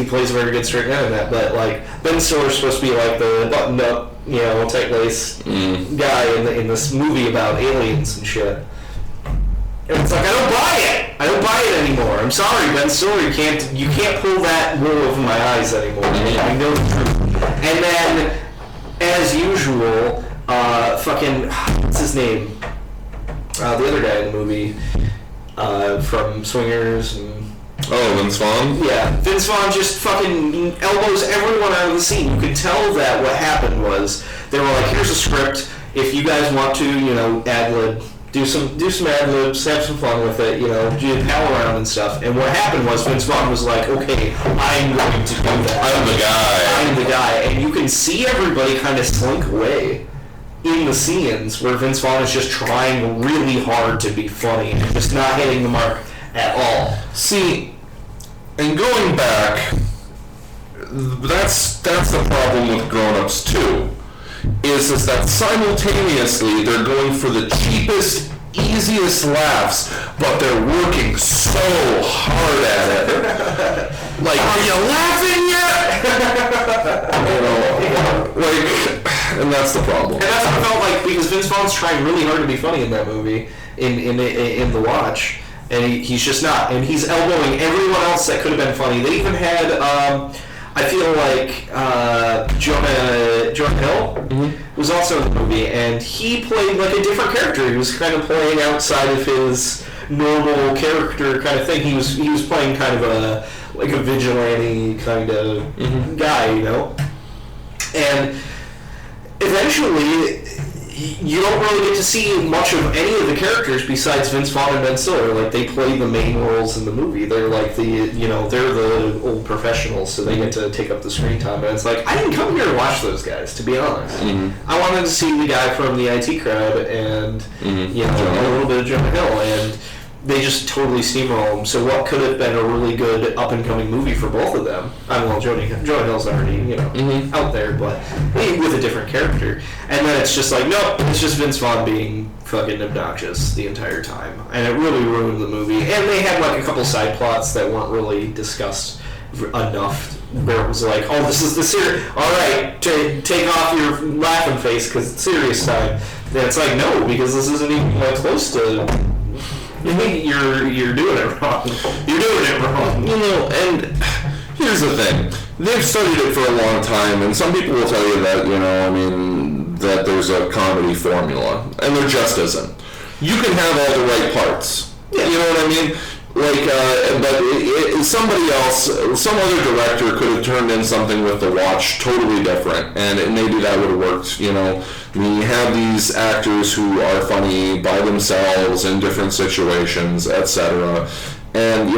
plays a very good straight man in that. But like Ben Stiller's supposed to be like the buttoned up, you know, tight laced guy in this movie about aliens and shit. And it's like, I don't buy it anymore. I'm sorry, Ben Stiller, you can't pull that wool over my eyes anymore. I know the truth. And then, as usual, what's his name? The other guy in the movie, from Swingers and... Oh, Vince Vaughn? Yeah, Vince Vaughn just fucking elbows everyone out of the scene. You could tell that what happened was, they were like, here's a script, if you guys want to, you know, ad-lib, do some ad-libs, have some fun with it, you know, do pal around and stuff. And what happened was Vince Vaughn was like, okay, I'm going to do that. I'm the guy. And you can see everybody kind of slink away in the scenes where Vince Vaughn is just trying really hard to be funny and just not hitting the mark at all. See, and going back, that's the problem with Grown-Ups too. Is that simultaneously they're going for the cheapest, easiest laughs, but they're working so hard at it. Like, are you laughing yet? And that's the problem. And that's what I felt like, because Vince Vaughn's trying really hard to be funny in that movie, in The Watch, and he's just not. And he's elbowing everyone else that could have been funny. They even had, I feel like, Jonah Hill was also in the movie, and he played like a different character. He was kind of playing outside of his normal character kind of thing. He was playing kind of a vigilante kind of guy, you know? And eventually, you don't really get to see much of any of the characters besides Vince Vaughn and Ben Stiller. Like, they play the main roles in the movie. They're like they're the old professionals, so they get to take up the screen time. And it's like, I didn't come here to watch those guys, to be honest. I wanted to see the guy from the IT Crowd and, a little bit of Jonah Hill, and they just totally steamroll him. So what could have been a really good up-and-coming movie for both of them? Jonah Hill's already, out there, but with a different character. And then it's just like, nope, it's just Vince Vaughn being fucking obnoxious the entire time. And it really ruined the movie. And they had like a couple side plots that weren't really discussed enough, where it was like, oh, this is the serious, alright, take off your laughing face because it's serious time. And it's like, no, because this isn't even close to... You're doing it wrong. You're doing it wrong. And here's the thing. They've studied it for a long time, and some people will tell you that, that there's a comedy formula, and there just isn't. You can have all the right parts. Yeah. You know what I mean? But somebody else, some other director could have turned in something with The Watch totally different, and maybe that would have worked, I mean, you have these actors who are funny by themselves in different situations, etc. And,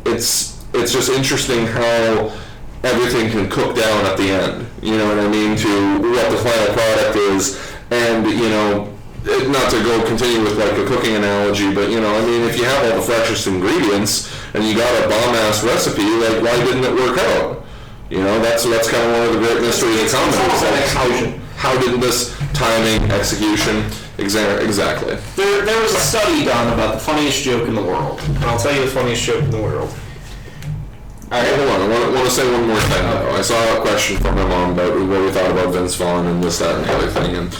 it's just interesting how everything can cook down at the end, you know what I mean, to what the final product is. And, not to continue with like a cooking analogy, but if you have all the freshest ingredients and you got a bomb-ass recipe, like, why didn't it work out? That's kind of one of the great mysteries of comedy. How did this timing, execution, exactly? There was a study done about the funniest joke in the world, and I'll tell you the funniest joke in the world. Alright, hold on. I want to say one more thing, though. I saw a question from my mom about what we thought about Vince Vaughn and this, that, and the other thing. And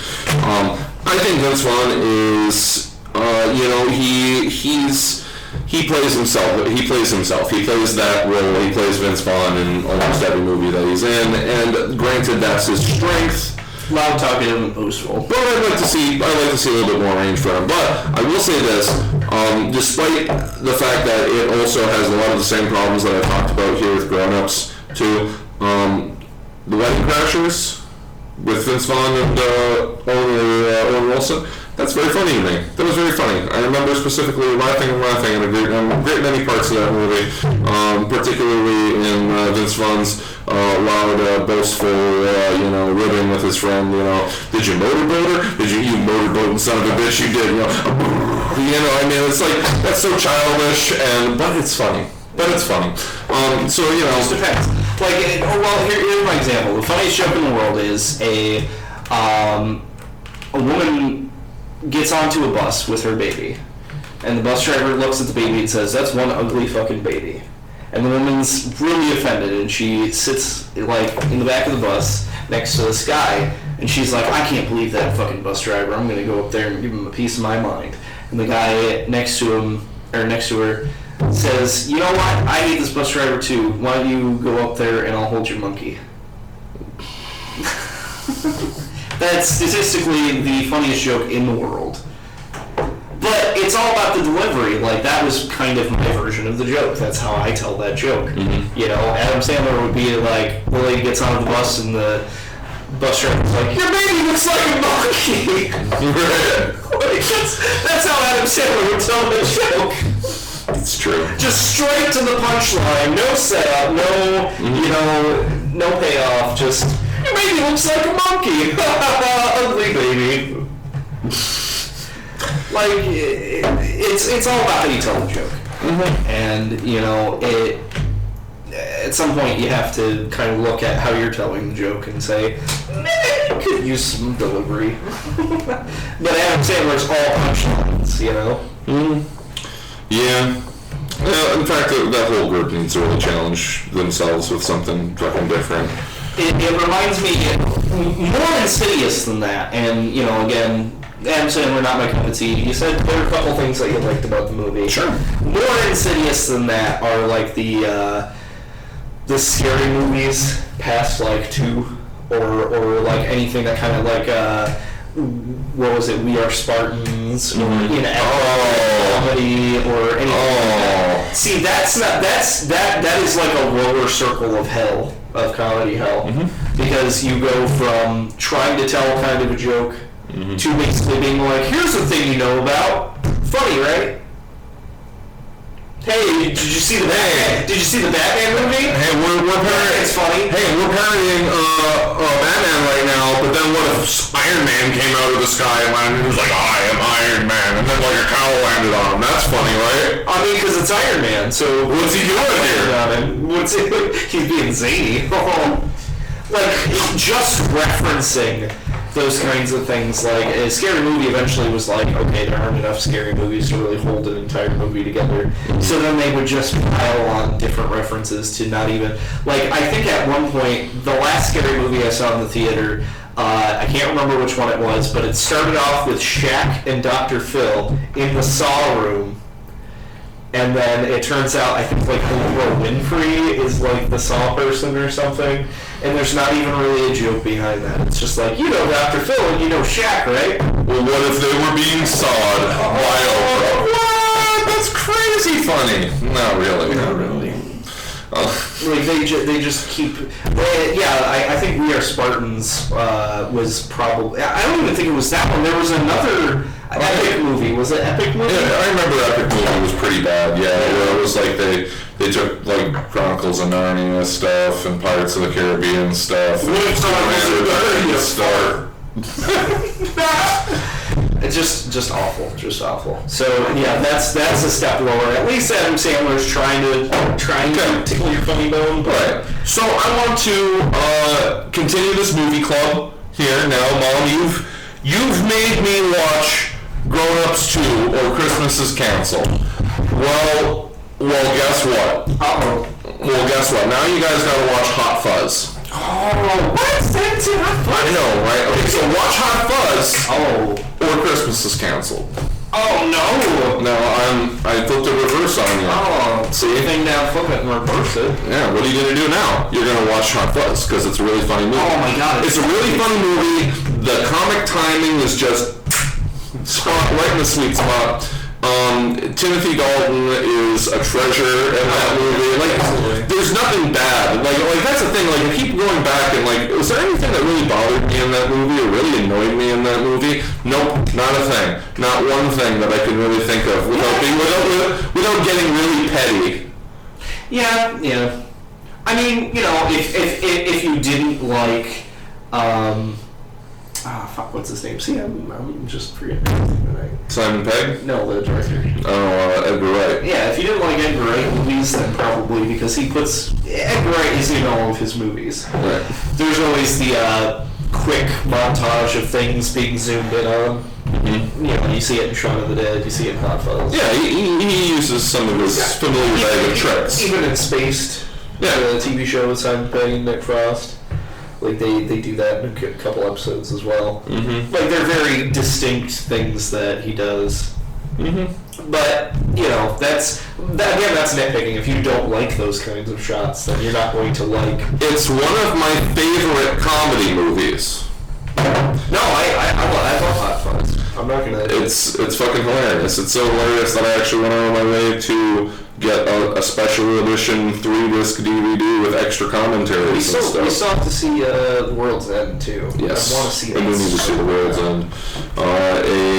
I think Vince Vaughn is, he plays himself. He plays himself. He plays that role. He plays Vince Vaughn in almost every movie that he's in. And granted, that's his strength. Loud talking and boastful. But I'd like to see a little bit more range for him. But I will say this, despite the fact that it also has a lot of the same problems that I talked about here with Grown-Ups too, The Wedding Crashers with Vince Vaughn and Owen Wilson, that's very funny to me. That was very funny. I remember specifically laughing in a great many parts of that movie, particularly in Vince Vaughn's loud, boastful, ribbing with his friend. Did you motorboat her? Did you motorboating son of a bitch? You did. I mean, it's like, that's so childish, but it's funny. But it's funny. So It just depends. Like, here's my example. The funniest joke in the world is a woman gets onto a bus with her baby, and the bus driver looks at the baby and says, "That's one ugly fucking baby." And the woman's really offended, and she sits like in the back of the bus next to this guy, and she's like, "I can't believe that fucking bus driver. I'm gonna go up there and give him a piece of my mind." And the guy next to her says, "You know what? I hate this bus driver too. Why don't you go up there and I'll hold your monkey?" That's statistically the funniest joke in the world. But it's all about the delivery. Like, that was kind of my version of the joke. That's how I tell that joke. Mm-hmm. Adam Sandler would be like, the lady gets on the bus and the bus driver's like, "Your baby looks like a monkey." That's how Adam Sandler would tell the joke. It's true. Just straight to the punchline. No setup, no payoff, just, "Your baby looks like a monkey." Ugly baby. Like, it's all about how you tell the joke. Mm-hmm. And, at some point you have to kind of look at how you're telling the joke and say, maybe you could use some delivery. But Adam Sandler's all punchlines, you know? Yeah. In fact, that whole group needs to really challenge themselves with something fucking different. It reminds me more insidious than that, and, you know, again, Adam Sandler, not my cup of tea. You said there were a couple things that you liked about the movie. Sure. More insidious than that are like the scary movies past like 2, or like anything that kind of like what was it? We Are Spartans, or comedy, or anything like that. See, that is like a lower circle of hell, of comedy hell, because you go from trying to tell kind of a joke. To basically being like, here's the thing you know about. Funny, right? Hey, did you see the Batman? Did you see the Batman movie? Hey, we're parodying. It's funny. Hey, we're parodying Batman right now. But then what if Iron Man came out of the sky and landed? He was like, I am Iron Man, and then like a cow landed on him. That's funny, right? I mean, because it's Iron Man. So what's he doing here? He's being zany. Like just referencing those kinds of things, like a scary movie eventually was like, okay, there aren't enough scary movies to really hold an entire movie together. So then they would just pile on different references to not even, like, I think at one point, the last scary movie I saw in the theater, I can't remember which one it was, but it started off with Shaq and Dr. Phil in the Saw room. And then it turns out, I think, like, Oprah Winfrey is, like, the Saw person or something. And there's not even really a joke behind that. It's just like, you know Dr. Phil and you know Shaq, right? Well, what if they were being sawed by Oprah? What? That's crazy funny. Not really. Not really. Like, they just keep... I think We Are Spartans was probably... I don't even think it was that one. There was another... Epic movie. Was it Epic movie? Yeah, I remember Epic movie was pretty bad. Yeah, it was like they took like Chronicles of Narnia stuff and Pirates of the Caribbean stuff. What Chronicles of Narnia stuff? It's just awful. Just awful. So yeah, that's a step lower. At least Adam Sandler's trying to tickle your funny bone. Right. So I want to continue this movie club here now, Mom. You've made me watch Grown Ups 2 or Christmas is Canceled. Well, guess what? Well, guess what? Now you guys gotta watch Hot Fuzz. Oh, what? That's Hot Fuzz? I know, right? Okay, so watch Hot Fuzz. Or Christmas is Canceled. Oh, no! No, I flipped a reverse on you. Oh, see? Thing down, flip it and reverse it. Yeah, what are you gonna do now? You're gonna watch Hot Fuzz, because it's a really funny movie. Oh my god. It's a really funny movie. The comic timing is just right in the sweet spot. Timothy Dalton is a treasure in that movie. Like, there's nothing bad. Like that's the thing. Like, I keep going back and like, was there anything that really bothered me in that movie or really annoyed me in that movie? Nope, not a thing. Not one thing that I can really think of without getting really petty. Yeah. I mean, you know, if you didn't like, what's his name? See, I'm just forgetting everything tonight. Simon Pegg? No, the director. Edgar Wright. Yeah, if you didn't like Edgar Wright movies, then probably because Edgar Wright is in all of his movies. Right. There's always the quick montage of things being zoomed in on. Mm-hmm. You know, you see it in Shaun of the Dead, you see it in Hot Fuzz. Yeah, he uses some of his familiar bag of tricks. Even in Spaced, the TV show with Simon Pegg and Nick Frost. Like, they do that in a couple episodes as well. Mm-hmm. Like, they're very distinct things that he does. Mm-hmm. But, you know, that's nitpicking. If you don't like those kinds of shots, then you're not going to like... It's one of my favorite comedy movies. No, I love Hot Fuzz. I'm not gonna... It's fucking hilarious. It's so hilarious that I actually went out of my way to get a special edition 3-disc DVD with extra commentaries and stuff. We still have to see The World's End, too. Yes. I want to see that. I do need to see The World's End.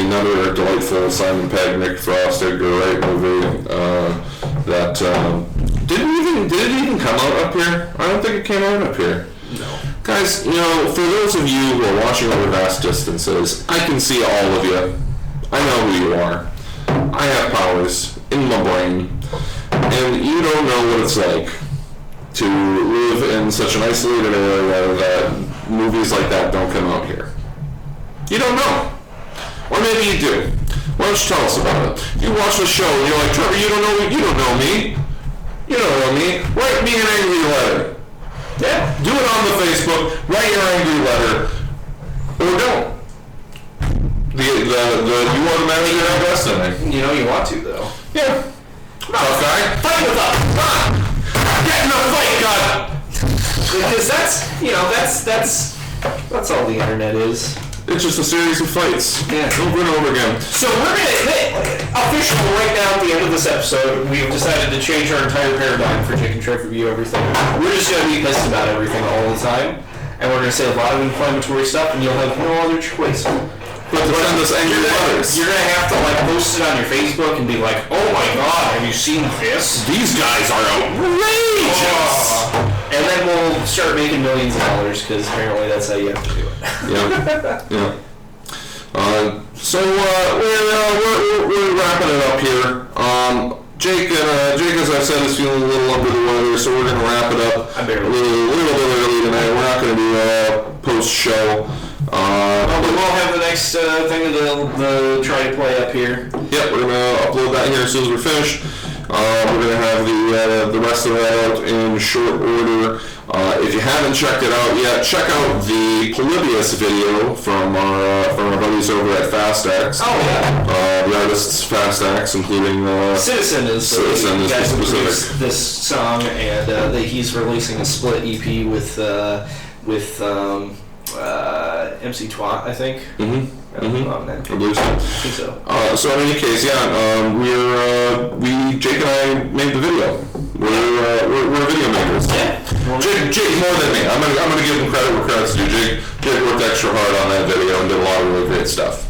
Another delightful Simon Pegg, Nick Frost, Edgar Wright movie that did it even come out up here? I don't think it came out up here. No. Guys, you know, for those of you who are watching over vast distances, I can see all of you. I know who you are. I have powers in my brain, and you don't know what it's like to live in such an isolated area that movies like that don't come out here? You don't know. Or maybe you do. Why don't you tell us about it? You watch the show and you're like, Trevor, you don't know me. You don't know me. Write me an angry letter. Yeah. Do it on the Facebook. Write your angry letter. Or don't. You want to manage your own destiny. You know you want to, though. Yeah. Tough guy. Fight with us. Get in a fight, God. Because that's all the internet is. It's just a series of fights. Yeah. Over and over again. So we're officially right now at the end of this episode, we've decided to change our entire paradigm for J&TRE Review Everything. We're just going to be pissed about everything all the time. And we're going to say a lot of inflammatory stuff, and you'll have no other choice. But to send us angry letters. You're going to have to post it on your Facebook and be like, oh my god, have you seen this? These guys are outrageous! And then we'll start making millions of dollars, because apparently that's how you have to do it. Yeah. So we're wrapping it up here. Jake, as I've said, is feeling a little under the weather, so we're going to wrap it up a little bit early tonight. We're not going to do a post-show. We will have the next thing of the try to play up here. Yep, we're going to upload that here as soon as we're finished. We're going to have the rest of that out in short order. If you haven't checked it out yet, check out the Polybius video from our buddies over at FastX. Oh yeah. The artists FastX, including Citizen is the guy who produced this song, and he's releasing a split EP with MC Twat, I think. I believe so. I think so. So in any case, Jake and I made the video. We're video makers. Yeah. Jake more than me. I'm gonna give him credit where credit's due. Jake worked extra hard on that video and did a lot of really great stuff.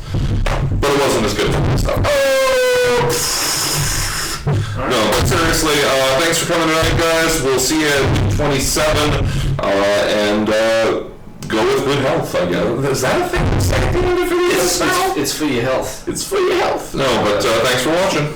But it wasn't as good as that stuff. Right. No, but seriously, thanks for coming tonight, guys. We'll see you at 27, and go with good health, I guess. Is that a thing? Is that a thing? It's for your health. It's for your health. No, but thanks for watching.